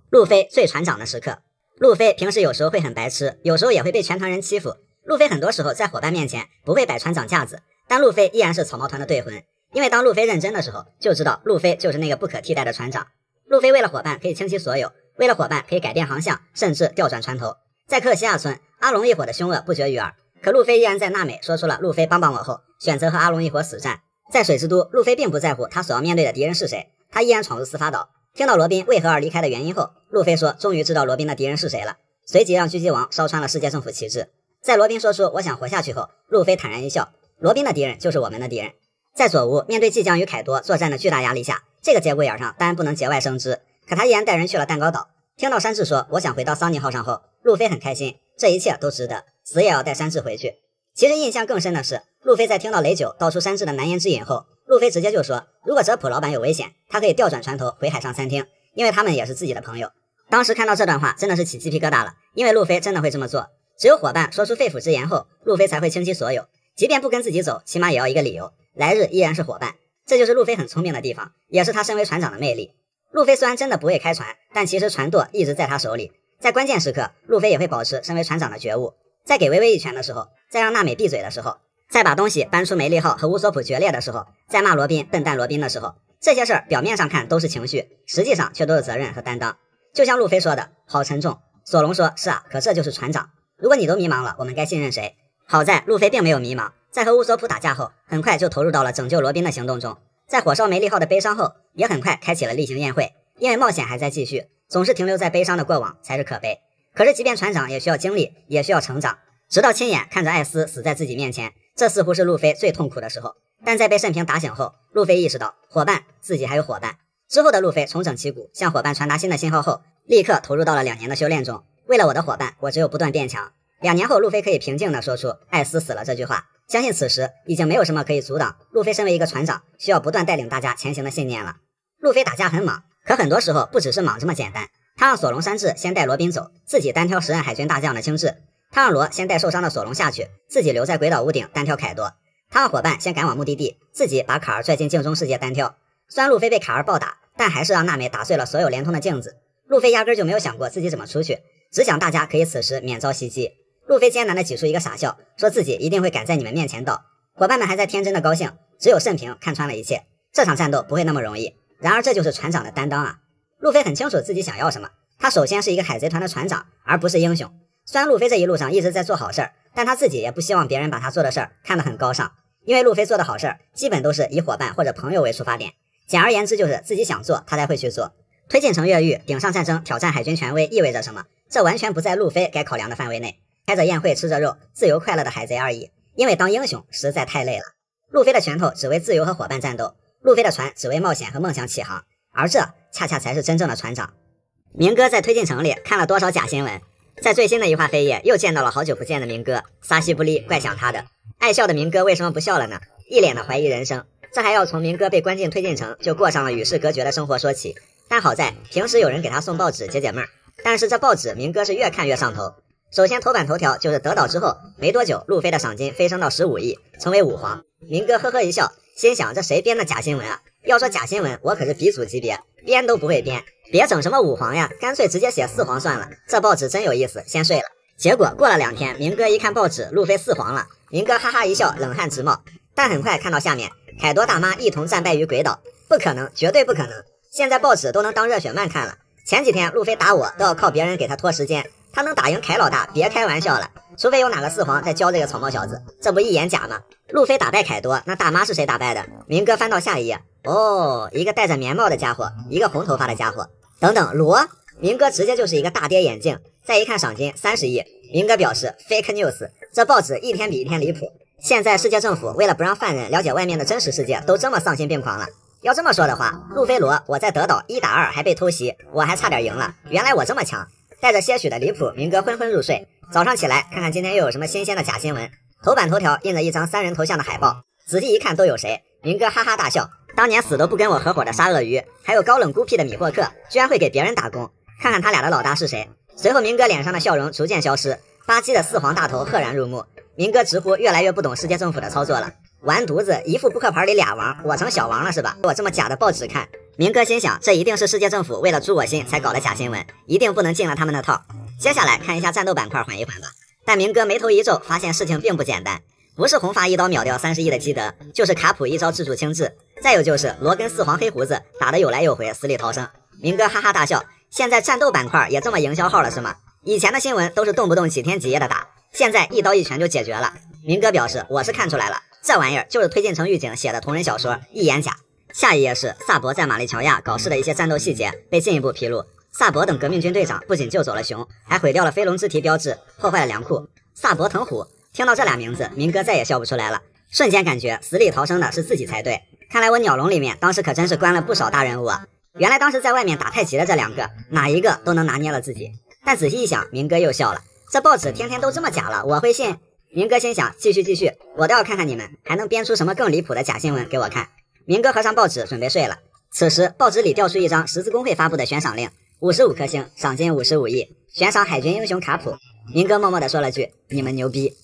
路飞最船长的时刻，路飞平时有时候会很白痴，有时候也会被全团人欺负。路飞很多时候在伙伴面前不会摆船长架子，但路飞依然是草帽团的队魂，因为当路飞认真的时候，就知道路飞就是那个不可替代的船长。路飞为了伙伴可以倾其所有，为了伙伴可以改变航向，甚至调转船头。在克西亚村，阿龙一伙的凶恶不绝于耳，可路飞依然在娜美说出了路飞帮帮我后，选择和阿龙一伙死战。在水之都，路飞并不在乎他所要面对的敌人是谁，他依然闯入司法岛。听到罗宾为何而离开的原因后，路飞说终于知道罗宾的敌人是谁了，随即让狙击王烧穿了世界政府旗帜。在罗宾说出我想活下去后，路飞坦然一笑，罗宾的敌人就是我们的敌人。在佐乌面对即将与凯多作战的巨大压力下，这个节骨眼上当然不能节外生枝，可他依然带人去了蛋糕岛。听到山治说我想回到桑尼号上后，路飞很开心，这一切都值得，死也要带山治回去。其实印象更深的是，路飞在听到雷九道出山治的难言之隐后，路飞直接就说，如果哲普老板有危险，他可以调转船头回海上餐厅，因为他们也是自己的朋友。当时看到这段话真的是起鸡皮疙瘩了，因为路飞真的会这么做。只有伙伴说出肺腑之言后，路飞才会倾其所有，即便不跟自己走，起码也要一个理由，来日依然是伙伴。这就是路飞很聪明的地方，也是他身为船长的魅力。路飞虽然真的不会开船，但其实船舵一直在他手里，在关键时刻，路飞也会保持身为船长的觉悟。在给微微一拳的时候，在让娜美闭嘴的时候，在把东西搬出梅利号和乌索普决裂的时候，在骂罗宾笨蛋罗宾的时候，这些事儿表面上看都是情绪，实际上却都是责任和担当。就像路飞说的，好沉重。索隆说，是啊，可这就是船长，如果你都迷茫了，我们该信任谁？好在路飞并没有迷茫，在和乌索普打架后，很快就投入到了拯救罗宾的行动中。在火烧梅利号的悲伤后，也很快开启了例行宴会，因为冒险还在继续，总是停留在悲伤的过往才是可悲。可是即便船长也需要经历，也需要成长，直到亲眼看着艾斯死在自己面前，这似乎是路飞最痛苦的时候。但在被慎平打醒后，路飞意识到伙伴，自己还有伙伴。之后的路飞重整旗鼓，向伙伴传达新的信号后，立刻投入到了2年的修炼中。为了我的伙伴，我只有不断变强。2年后，路飞可以平静地说出艾斯死了这句话，相信此时已经没有什么可以阻挡路飞身为一个船长需要不断带领大家前行的信念了。路飞打架很猛，可很多时候不只是莽这么简单，他让索隆山治先带罗宾走，自己单挑时任海军大将的青雉；他让罗先带受伤的索隆下去，自己留在鬼岛屋顶单挑凯多；他让伙伴先赶往目的地，自己把卡尔拽进镜中世界单挑。虽然路飞被卡尔暴打，但还是让娜美打碎了所有连通的镜子。路飞压根就没有想过自己怎么出去，只想大家可以此时免遭袭击。路飞艰难地挤出一个傻笑，说自己一定会赶在你们面前到。伙伴们还在天真的高兴，只有慎平看穿了一切，这场战斗不会那么容易。然而这就是船长的担当啊！路飞很清楚自己想要什么，他首先是一个海贼团的船长，而不是英雄。虽然路飞这一路上一直在做好事儿，但他自己也不希望别人把他做的事儿看得很高尚，因为路飞做的好事儿基本都是以伙伴或者朋友为出发点。简而言之，就是自己想做他才会去做。推进城越狱，顶上战争，挑战海军权威意味着什么？这完全不在路飞该考量的范围内。开着宴会，吃着肉，自由快乐的海贼而已。因为当英雄实在太累了。路飞的拳头只为自由和伙伴战斗，路飞的船只为冒险和梦想起航，而这恰恰才是真正的船长。明哥在推进城里看了多少假新闻，在最新的一话扉页又见到了好久不见的明哥，撒西不利，怪想他的。爱笑的明哥为什么不笑了呢？一脸的怀疑人生。这还要从明哥被关进推进城就过上了与世隔绝的生活说起。但好在平时有人给他送报纸解解闷儿，但是这报纸明哥是越看越上头。首先头版头条就是得岛之后没多久，路飞的赏金飞升到15亿，成为5皇。明哥呵呵一笑，心想这谁编的假新闻啊？要说假新闻，我可是鼻祖级别，编都不会编，别整什么5皇呀，干脆直接写4皇算了。这报纸真有意思，先睡了。结果过了2天，明哥一看报纸，路飞4皇了，明哥哈哈一笑，冷汗直冒。但很快看到下面，凯多大妈一同战败于鬼岛，不可能，绝对不可能。现在报纸都能当热血漫看了。前几天路飞打我都要靠别人给他拖时间，他能打赢凯老大，别开玩笑了。除非有哪个4皇在教这个草帽小子，这不一眼假吗？路飞打败凯多，那大妈是谁打败的？明哥翻到下一页，哦，一个戴着棉帽的家伙，一个红头发的家伙。等等，罗？明哥直接就是一个大跌眼镜。再一看赏金30亿，明哥表示 fake news， 这报纸一天比一天离谱。现在世界政府为了不让犯人了解外面的真实世界，都这么丧心病狂了。要这么说的话，路飞罗，我在德岛1打2还被偷袭，我还差点赢了。原来我这么强。带着些许的离谱，明哥昏昏入睡。早上起来看看今天又有什么新鲜的假新闻。头版头条印着一张3人头像的海报，仔细一看都有谁？明哥哈哈大笑，当年死都不跟我合伙的沙鳄鱼，还有高冷孤僻的米霍克，居然会给别人打工。看看他俩的老大是谁？随后明哥脸上的笑容逐渐消失，巴基的4皇大头赫然入目。明哥直呼越来越不懂世界政府的操作了。完犊子，一副扑克牌里俩王，我成小王了是吧？我这么假的报纸看。明哥心想，这一定是世界政府为了诛我心才搞的假新闻，一定不能进了他们的套。接下来看一下战斗板块，缓一缓吧。但明哥眉头一皱，发现事情并不简单，不是红发一刀秒掉30亿的基德，就是卡普一招制住青雉，再有就是罗跟4皇黑胡子打得有来有回，死里逃生。明哥哈哈大笑，现在战斗板块也这么营销号了是吗？以前的新闻都是动不动几天几夜的打，现在一刀一拳就解决了。明哥表示，我是看出来了，这玩意儿就是推进城狱警写的同人小说，一眼假。下一页是萨博在马利乔亚搞事的一些战斗细节被进一步披露。萨博等革命军队长不仅救走了熊，还毁掉了飞龙之蹄标志，破坏了粮库。萨博腾虎，听到这俩名字，明哥再也笑不出来了，瞬间感觉死里逃生的是自己才对。看来我鸟笼里面当时可真是关了不少大人物啊！原来当时在外面打太极的这2个，哪一个都能拿捏了自己。但仔细一想，明哥又笑了，这报纸天天都这么假了，我会信？明哥心想，继续，我都要看看你们还能编出什么更离谱的假新闻给我看。明哥合上报纸准备睡了，此时报纸里掉出一张十字工会发布的悬赏令，55颗星，赏金55亿，悬赏海军英雄卡普。明哥默默地说了句，你们牛逼。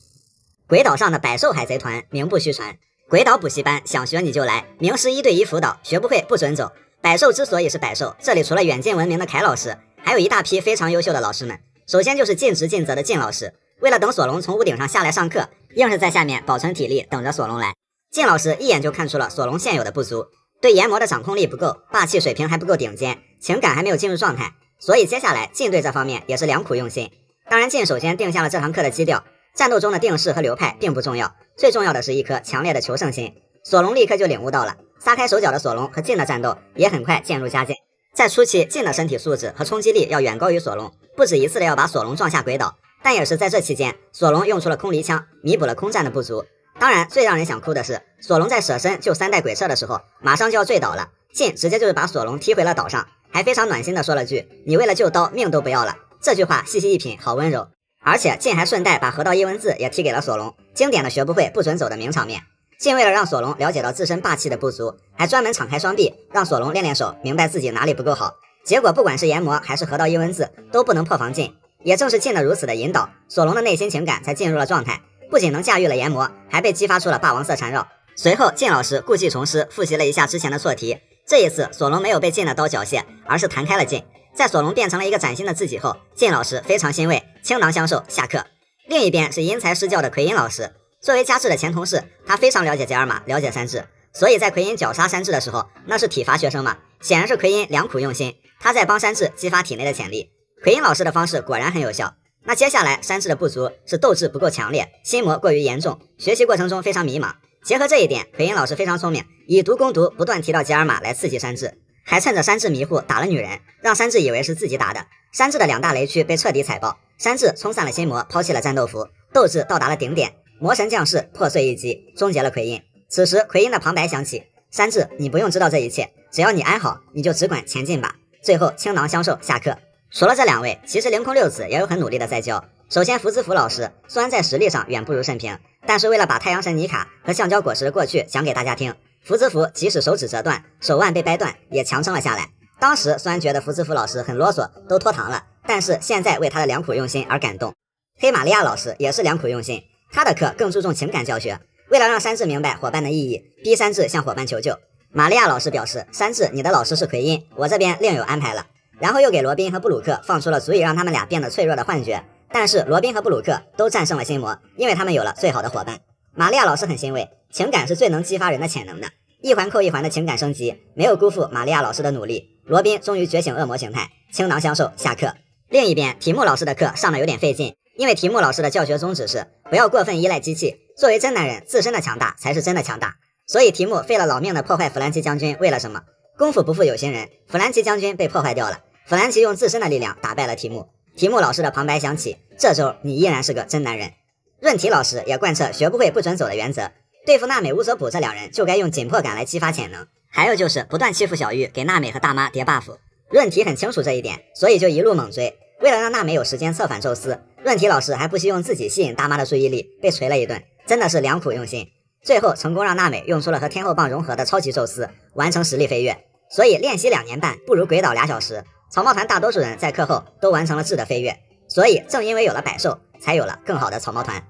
鬼岛上的百兽海贼团名不虚传，鬼岛补习班想学你就来，名师1对1辅导，学不会不准走。百兽之所以是百兽，这里除了远近闻名的凯老师，还有一大批非常优秀的老师们。首先就是尽职尽责的靳老师，为了等索隆从屋顶上下来上课，硬是在下面保存体力等着索隆来。靳老师一眼就看出了索隆现有的不足，对研磨的掌控力不够，霸气水平还不够顶尖，情感还没有进入状态，所以接下来靳对这方面也是良苦用心。当然靳首先定下了这堂课的基调，战斗中的定式和流派并不重要，最重要的是一颗强烈的求胜心。索隆立刻就领悟到了，撒开手脚的索隆和靳的战斗也很快渐入佳境。在初期，靳的身体素质和冲击力要远高于索隆，不止一次的要把索隆撞下鬼岛，但也是在这期间，索隆用出了空离枪，弥补了空战的不足。当然最让人想哭的是，索隆在舍身救3代鬼彻的时候，马上就要坠岛了，靳直接就是把索隆踢回了岛上，还非常暖心的说了句，你为了救刀命都不要了。这句话细细一品，好温柔。而且靳还顺带把河道一文字也踢给了索隆，经典的学不会不准走的名场面。晋为了让索隆了解到自身霸气的不足，还专门敞开双臂，让索隆练练手，明白自己哪里不够好。结果不管是研磨还是河道一文字，都不能破防晋。也正是晋的如此的引导，索隆的内心情感才进入了状态，不仅能驾驭了研磨，还被激发出了霸王色缠绕。随后晋老师故技重施，复习了一下之前的错题。这一次索隆没有被晋的刀缴械，而是弹开了晋。在索隆变成了一个崭新的自己后，晋老师非常欣慰，倾囊相授，下课。另一边是因材施教的奎因老师，作为加治的前同事，他非常了解杰尔玛，了解三治，所以在奎因绞杀三治的时候，那是体罚学生嘛，显然是奎因良苦用心，他在帮三治激发体内的潜力。奎因老师的方式果然很有效。那接下来三治的不足是斗志不够强烈，心魔过于严重，学习过程中非常迷茫。结合这一点，奎因老师非常聪明，以毒攻毒，不断提到杰尔玛来刺激三治，还趁着三治迷糊打了女人，让三治以为是自己打的。三治的2大雷区被彻底踩爆，三治冲散了心魔，抛弃了战斗服，斗志到达了顶点，魔神降世，破碎一击，终结了奎因。此时奎因的旁白响起，三治，你不用知道这一切，只要你安好，你就只管前进吧。最后倾囊相授，下课。除了这2位，其实凌空六子也有很努力的在教。首先福兹福老师虽然在实力上远不如慎平，但是为了把太阳神妮卡和橡胶果实的过去讲给大家听，福兹福即使手指折断，手腕被掰断，也强撑了下来。当时虽然觉得福兹福老师很啰嗦，都脱堂了，但是现在为他的良苦用心而感动。黑玛利亚老师也是良苦用心，他的课更注重情感教学，为了让三治明白伙伴的意义，逼三治向伙伴求救。玛利亚老师表示，三治，你的老师是奎因，我这边另有安排了。然后又给罗宾和布鲁克放出了足以让他们俩变得脆弱的幻觉，但是罗宾和布鲁克都战胜了心魔，因为他们有了最好的伙伴。玛利亚老师很欣慰，情感是最能激发人的潜能的，一环扣一环的情感升级，没有辜负玛利亚老师的努力。罗宾终于觉醒恶魔形态，倾囊相授，下课。另一边题目老师的课上的有点费劲，因为题目老师的教学宗旨是不要过分依赖机器，作为真男人，自身的强大才是真的强大，所以题目费了老命的破坏弗兰奇将军，为了什么？功夫不负有心人，弗兰奇将军被破坏掉了，弗兰奇用自身的力量打败了题目。题目老师的旁白响起，这周你依然是个真男人。润体老师也贯彻学不会不准走的原则，对付娜美乌索普这2人就该用紧迫感来激发潜能，还有就是不断欺负小玉，给娜美和大妈叠 buff。润体很清楚这一点，所以就一路猛追。为了让娜美有时间策反宙斯，润体老师还不惜用自己吸引大妈的注意力，被锤了一顿，真的是良苦用心。最后成功让娜美用出了和天后棒融合的超级宙斯，完成实力飞跃。所以练习2年半不如鬼岛2小时。草帽团大多数人在课后都完成了质的飞跃，所以正因为有了百兽，才有了更好的草帽团。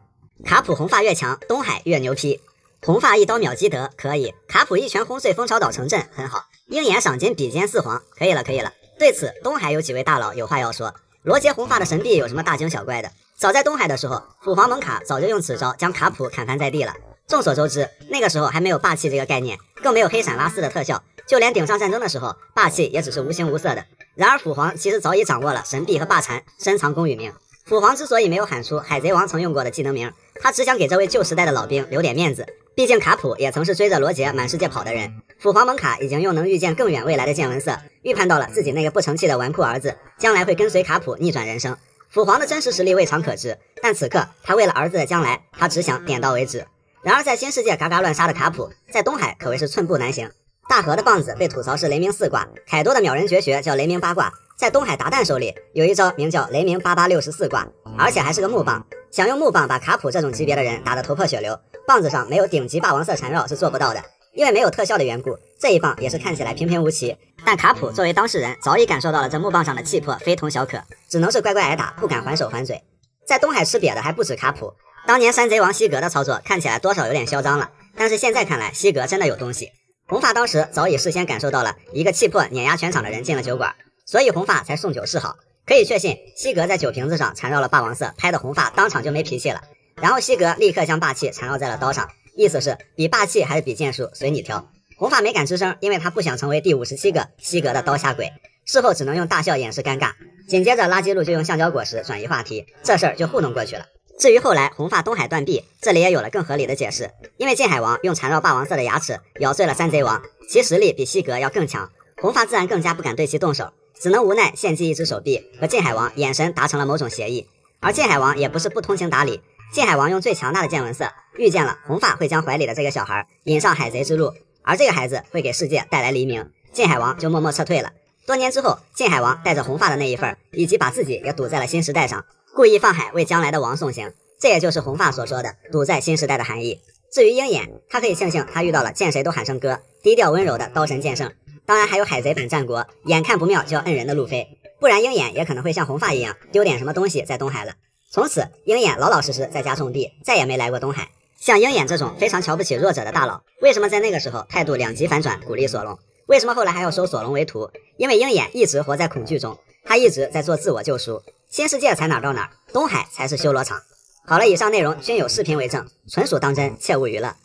卡普红发越强，东海越牛批。红发一刀秒基德可以，卡普一拳轰碎蜂巢岛城镇很好，鹰眼赏金比肩4皇可以了可以了。对此东海有几位大佬有话要说，罗杰红发的神臂有什么大惊小怪的？早在东海的时候，父皇蒙卡早就用此招将卡普砍翻在地了。众所周知，那个时候还没有霸气这个概念，更没有黑闪拉丝的特效，就连顶上战争的时候，霸气也只是无形无色的。然而父皇其实早已掌握了神臂和霸禅，深藏功与名。父皇之所以没有喊出海贼王曾用过的技能名，他只想给这位旧时代的老兵留点面子，毕竟卡普也曾是追着罗杰满世界跑的人。父皇蒙卡已经用能预见更远未来的见闻色，预判到了自己那个不成器的纨绔儿子将来会跟随卡普逆转人生。父皇的真实实力未尝可知，但此刻他为了儿子的将来，他只想点到为止。然而在新世界嘎嘎乱杀的卡普，在东海可谓是寸步难行。大河的棒子被吐槽是雷鸣4卦，凯多的秒人绝学叫雷鸣8卦，在东海达旦手里有一招名叫雷鸣8864卦，而且还是个木棒。想用木棒把卡普这种级别的人打得头破血流，棒子上没有顶级霸王色缠绕是做不到的，因为没有特效的缘故，这一棒也是看起来平平无奇。但卡普作为当事人，早已感受到了这木棒上的气魄非同小可，只能是乖乖挨打，不敢还手还嘴。在东海吃瘪的还不止卡普，当年山贼王西格的操作看起来多少有点嚣张了，但是现在看来西格真的有东西。红发当时早已事先感受到了一个气魄碾压全场的人进了酒馆，所以红发才送酒示好。可以确信西格在酒瓶子上缠绕了霸王色，拍的红发当场就没脾气了。然后西格立刻将霸气缠绕在了刀上，意思是比霸气还是比剑术随你挑。红发没敢吱声，因为他不想成为第57个西格的刀下鬼，事后只能用大笑掩饰尴尬。紧接着垃圾路就用橡胶果实转移话题，这事儿就糊弄过去了。至于后来红发东海断臂，这里也有了更合理的解释，因为晋海王用缠绕霸王色的牙齿咬碎了山贼王，其实力比西格要更强，红发自然更加不敢对其动手，只能无奈献祭一只手臂，和晋海王眼神达成了某种协议。而晋海王也不是不通情达理，晋海王用最强大的见闻色预见了红发会将怀里的这个小孩引上海贼之路，而这个孩子会给世界带来黎明，晋海王就默默撤退了。多年之后，晋海王带着红发的那一份，以及把自己也赌在了新时代上，故意放海为将来的王送行，这也就是红发所说的赌在新时代的含义。至于鹰眼，他可以庆幸他遇到了见谁都喊声哥、低调温柔的刀神剑圣。当然还有海贼版战国，眼看不妙就要摁人的路飞，不然鹰眼也可能会像红发一样丢点什么东西在东海了。从此鹰眼老老实实在家种地，再也没来过东海。像鹰眼这种非常瞧不起弱者的大佬，为什么在那个时候态度两极反转，鼓励索隆？为什么后来还要收索隆为徒？因为鹰眼一直活在恐惧中，他一直在做自我救赎。新世界才哪到哪，东海才是修罗场。好了，以上内容均有视频为证，纯属当真，切勿娱乐。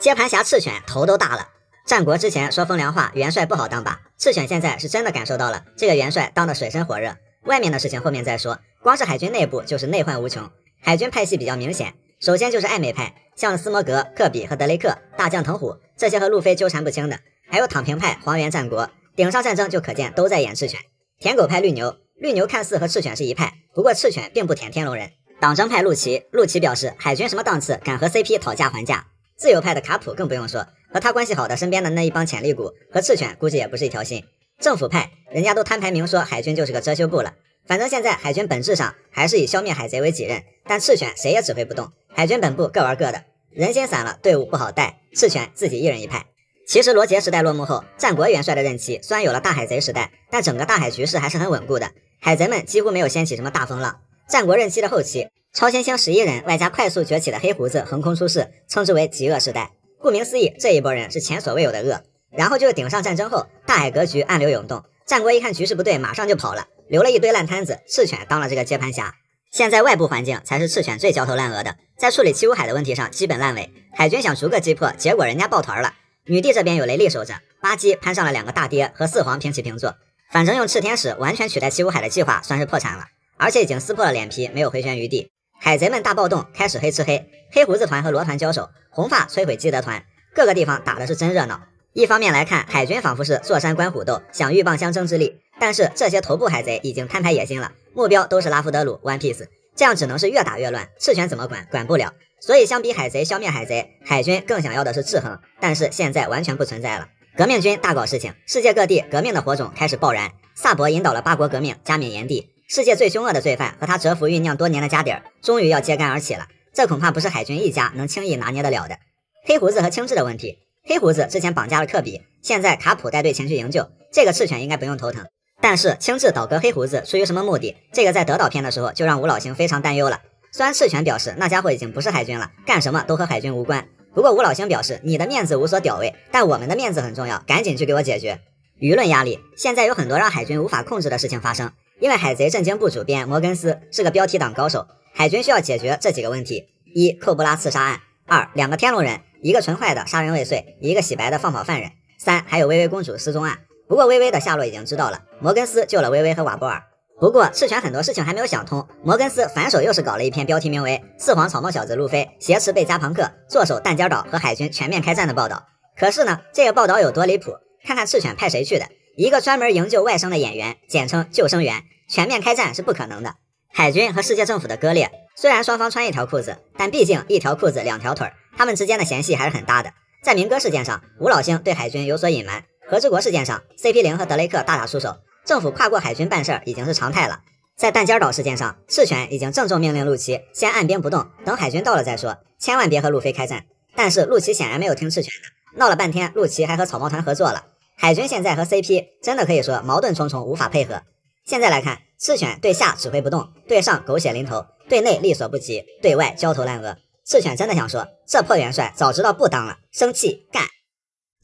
接盘侠赤犬头都大了。战国之前说风凉话，元帅不好当吧？赤犬现在是真的感受到了，这个元帅当得水深火热。外面的事情后面再说，光是海军内部就是内患无穷。海军派系比较明显，首先就是暧昧派，像斯摩格、科比和德雷克、大将藤虎这些和路飞纠缠不清的，还有躺平派黄猿战国。顶上战争就可见都在演赤犬。舔狗派绿牛，绿牛看似和赤犬是一派，不过赤犬并不舔天龙人。党争派陆琪，陆琪表示海军什么档次敢和 CP 讨价还价。自由派的卡普更不用说，和他关系好的身边的那一帮潜力股和赤犬估计也不是一条心。政府派人家都摊牌明说海军就是个遮羞布了，反正现在海军本质上还是以消灭海贼为己任，但赤犬谁也指挥不动，海军本部各玩各的，人心散了，队伍不好带，赤犬自己一人一派。其实罗杰时代落幕后，战国元帅的任期虽然有了大海贼时代，但整个大海局势还是很稳固的，海贼们几乎没有掀起什么大风浪。战国任期的后期，超新星11人外加快速崛起的黑胡子横空出世，称之为极恶时代。顾名思义，这一波人是前所未有的恶。然后就是顶上战争后，大海格局暗流涌动，战国一看局势不对，马上就跑了，留了一堆烂摊子，赤犬当了这个接盘侠。现在外部环境才是赤犬最焦头烂额的，在处理七武海的问题上基本烂尾，海军想逐个击破，结果人家抱团了。女帝这边有雷利守着，巴基攀上了2个大爹和4皇平起平坐，反正用赤天使完全取代七武海的计划算是破产了，而且已经撕破了脸皮，没有回旋余地。海贼们大暴动，开始黑吃黑，黑胡子团和罗团交手，红发摧毁基德团，各个地方打的是真热闹。一方面来看，海军仿佛是坐山观虎斗，想鹬蚌相争之力，但是这些头部海贼已经摊牌野心了，目标都是拉夫德鲁 One Piece， 这样只能是越打越乱，赤犬怎么管？管不了。所以相比海贼消灭海贼，海军更想要的是制衡，但是现在完全不存在了。革命军大搞事情，世界各地革命的火种开始爆燃，萨博引导了8国革命，加冕炎帝，世界最凶恶的罪犯和他蛰伏酝酿多年的家底儿，终于要揭竿而起了，这恐怕不是海军一家能轻易拿捏得了的。黑胡子和青雉的问题，黑胡子之前绑架了科比，现在卡普带队前去营救，这个赤犬应该不用头疼。但是青雉倒戈黑胡子出于什么目的，这个在德岛篇的时候就让吴老星非常担忧了。虽然赤犬表示那家伙已经不是海军了，干什么都和海军无关，不过吴老星表示你的面子无所屌位，但我们的面子很重要，赶紧去给我解决。舆论压力，现在有很多让海军无法控制的事情发生，因为海贼震惊部主编摩根斯是个标题党高手，海军需要解决这几个问题：一、寇布拉刺杀案；2、2个天龙人，一个纯坏的杀人未遂，一个洗白的放跑犯人；3、还有薇薇公主失踪案。不过薇薇的下落已经知道了，摩根斯救了薇薇和瓦波尔。不过赤犬很多事情还没有想通，摩根斯反手又是搞了一篇标题名为4皇草帽小子路飞挟持贝加朋克，坐守弹尖岛和海军全面开战的报道。可是呢，这个报道有多离谱，看看赤犬派谁去的，一个专门营救外甥的演员，简称救生员，全面开战是不可能的。海军和世界政府的割裂，虽然双方穿一条裤子，但毕竟一条裤子2条腿，他们之间的嫌隙还是很大的。在明哥事件上，吴老星对海军有所隐瞒，和之国事件上 CP0 和德雷克大打出手，政府跨过海军办事儿已经是常态了。在弹尖岛事件上，赤犬已经郑重命令陆琪先按兵不动，等海军到了再说，千万别和路飞开战。但是陆琪显然没有听赤犬的，闹了半天陆琪还和草帽团合作了。海军现在和 CP 真的可以说矛盾重重，无法配合。现在来看，赤犬对下指挥不动，对上狗血淋头，对内力所不及，对外焦头烂额。赤犬真的想说，这破元帅早知道不当了，生气干。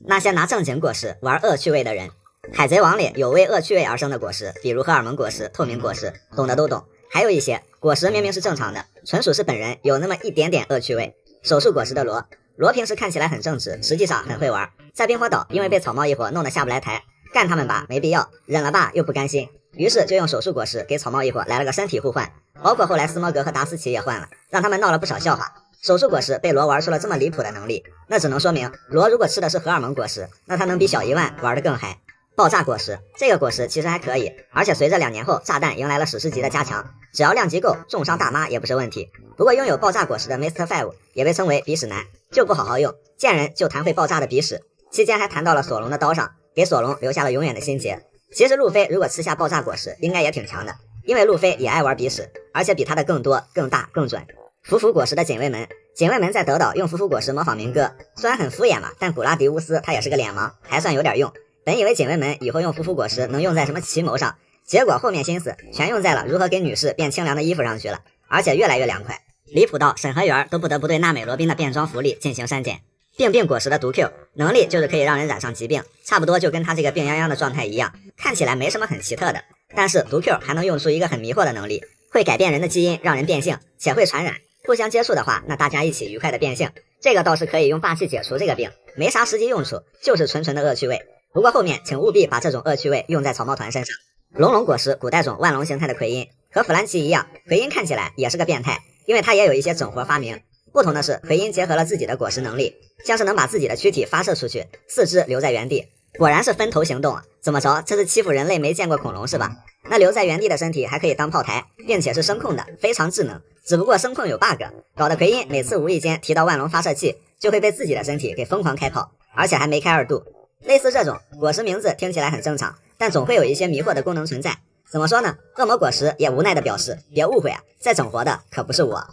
那些拿正经果实玩恶趣味的人，海贼王里有为恶趣味而生的果实，比如荷尔蒙果实、透明果实，懂的都懂。还有一些果实明明是正常的，纯属是本人有那么一点点恶趣味。手术果实的罗平时看起来很正直，实际上很会玩。在冰火岛因为被草帽一伙弄得下不来台，干他们吧没必要，忍了吧又不甘心，于是就用手术果实给草帽一伙来了个身体互换，包括后来斯摩格和达斯奇也换了，让他们闹了不少笑话。手术果实被罗玩出了这么离谱的能力，那只能说明罗如果吃的是荷尔蒙果实，那他能比小一万玩得更嗨。爆炸果实，这个果实其实还可以，而且随着2年后炸弹迎来了史诗级的加强，只要量级够，重伤大妈也不是问题。不过拥有爆炸果实的 Mr. 5也被称为鼻屎男，就不好好用，见人就谈会爆炸的鼻屎。期间还谈到了索隆的刀上，给索隆留下了永远的心结。其实路飞如果吃下爆炸果实应该也挺强的，因为路飞也爱玩鼻屎，而且比他的更多更大更准。伏果实的警卫们警卫们在德岛用夫妇果实模仿民歌，虽然很敷衍嘛，但古拉迪乌斯他也是个脸盲，还算有点用。本以为警卫们以后用夫妇果实能用在什么奇谋上，结果后面心思全用在了如何给女士变清凉的衣服上去了，而且越来越凉快，离谱到审核员都不得不对娜美罗宾的变装福利进行删减。病果实的毒 Q 能力就是可以让人染上疾病，差不多就跟他这个病殃殃的状态一样，看起来没什么很奇特的。但是毒 Q 还能用出一个很迷惑的能力，会改变人的基因，让人变性，且会传染。互相接触的话，那大家一起愉快的变性，这个倒是可以用霸气解除这个病，没啥实际用处，就是纯纯的恶趣味。不过后面请务必把这种恶趣味用在草帽团身上。龙龙果实古代种万龙形态的奎因，和弗兰奇一样，奎因看起来也是个变态，因为他也有一些整活发明。不同的是，奎因结合了自己的果实能力，像是能把自己的躯体发射出去，四肢留在原地，果然是分头行动啊！怎么着，这是欺负人类没见过恐龙是吧？那留在原地的身体还可以当炮台，并且是声控的，非常智能。只不过声控有 bug， 搞得奎因每次无意间提到万龙发射器，就会被自己的身体给疯狂开炮，而且还没开2度。类似这种果实名字听起来很正常，但总会有一些迷惑的功能存在。怎么说呢？恶魔果实也无奈的表示，别误会啊，在整活的可不是我。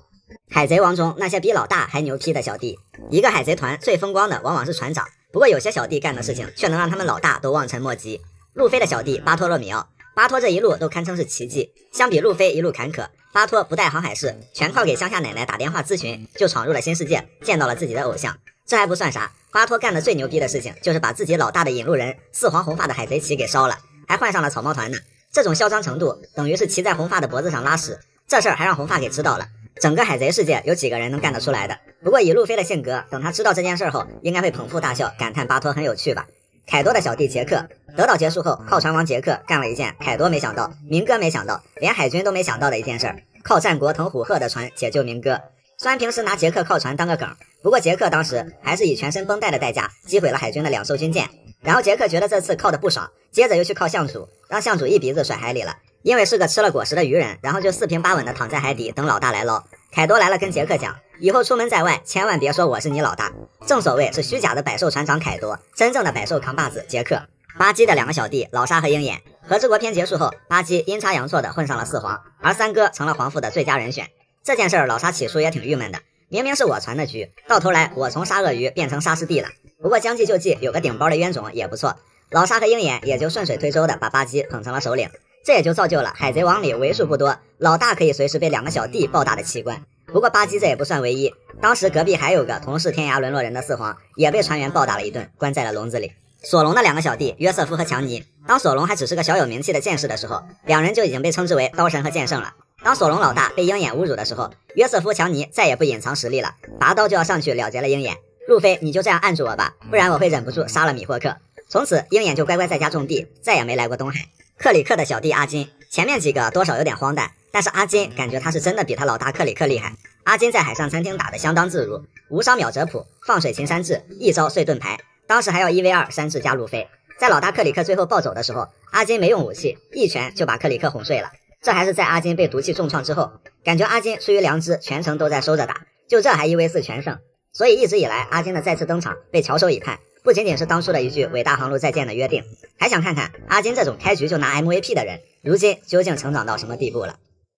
海贼王中那些比老大还牛批的小弟，一个海贼团最风光的往往是船长，不过有些小弟干的事情却能让他们老大都望尘莫及。路飞的小弟巴托洛米奥，巴托这一路都堪称是奇迹。相比路飞一路坎坷，巴托不带航海士，全靠给乡下奶奶打电话咨询，就闯入了新世界，见到了自己的偶像。这还不算啥，巴托干的最牛逼的事情就是把自己老大的引路人四皇红发的海贼旗给烧了，还换上了草帽团呢。这种嚣张程度等于是骑在红发的脖子上拉屎，这事儿还让红发给知道了。整个海贼世界有几个人能干得出来的？不过以路飞的性格，等他知道这件事后，应该会捧腹大笑，感叹巴托很有趣吧。凯多的小弟杰克，德岛结束后，靠船王杰克干了一件凯多没想到、明哥没想到，连海军都没想到的一件事，靠战国腾虎鹤的船解救明哥。虽然平时拿杰克靠船当个梗，不过杰克当时还是以全身绷带的代价击毁了海军的2艘军舰。然后杰克觉得这次靠的不爽，接着又去靠相主，让相主一鼻子甩海里了。因为是个吃了果实的渔人，然后就4平8稳的躺在海底等老大来捞。凯多来了跟杰克讲，以后出门在外千万别说我是你老大，正所谓是虚假的百兽船长凯多，真正的百兽扛把子杰克。巴基的2个小弟老沙和鹰眼，和之国篇结束后，巴基阴差阳错的混上了4皇，而三哥成了皇父的最佳人选。这件事儿老沙起初也挺郁闷的，明明是我传的局，到头来我从杀鳄鱼变成杀师弟了。不过将计就计，有个顶包的冤种也不错，老沙和鹰眼也就顺水推舟的把巴基捧成了首领。这也就造就了海贼王里为数不多老大可以随时被2个小弟暴打的奇观。不过巴基这也不算唯一，当时隔壁还有个同是天涯沦落人的4皇，也被船员暴打了一顿，关在了笼子里。索隆的2个小弟约瑟夫和强尼，当索隆还只是个小有名气的剑士的时候，2人就已经被称之为刀神和剑圣了。当索隆老大被鹰眼侮辱的时候，约瑟夫强尼再也不隐藏实力了，拔刀就要上去了结了鹰眼。路飞，你就这样按住我吧，不然我会忍不住杀了米霍克。从此鹰眼就乖乖在家种地，再也没来过东海。克里克的小弟阿金，前面几个多少有点荒诞，但是阿金感觉他是真的比他老大克里克厉害。阿金在海上餐厅打得相当自如，无伤秒折谱，放水擒山治，一招碎盾牌，当时还要1v2山治加路飞。在老大克里克最后暴走的时候，阿金没用武器，一拳就把克里克哄睡了。这还是在阿金被毒气重创之后，感觉阿金出于良知全程都在收着打，就这还1v4全胜。所以一直以来阿金的再次登场被翘首以盼，不仅仅是当初的一句伟大航路再见的约定，还想看看阿金这种开局就拿 MVP 的人，如今究竟成长到什么地步了。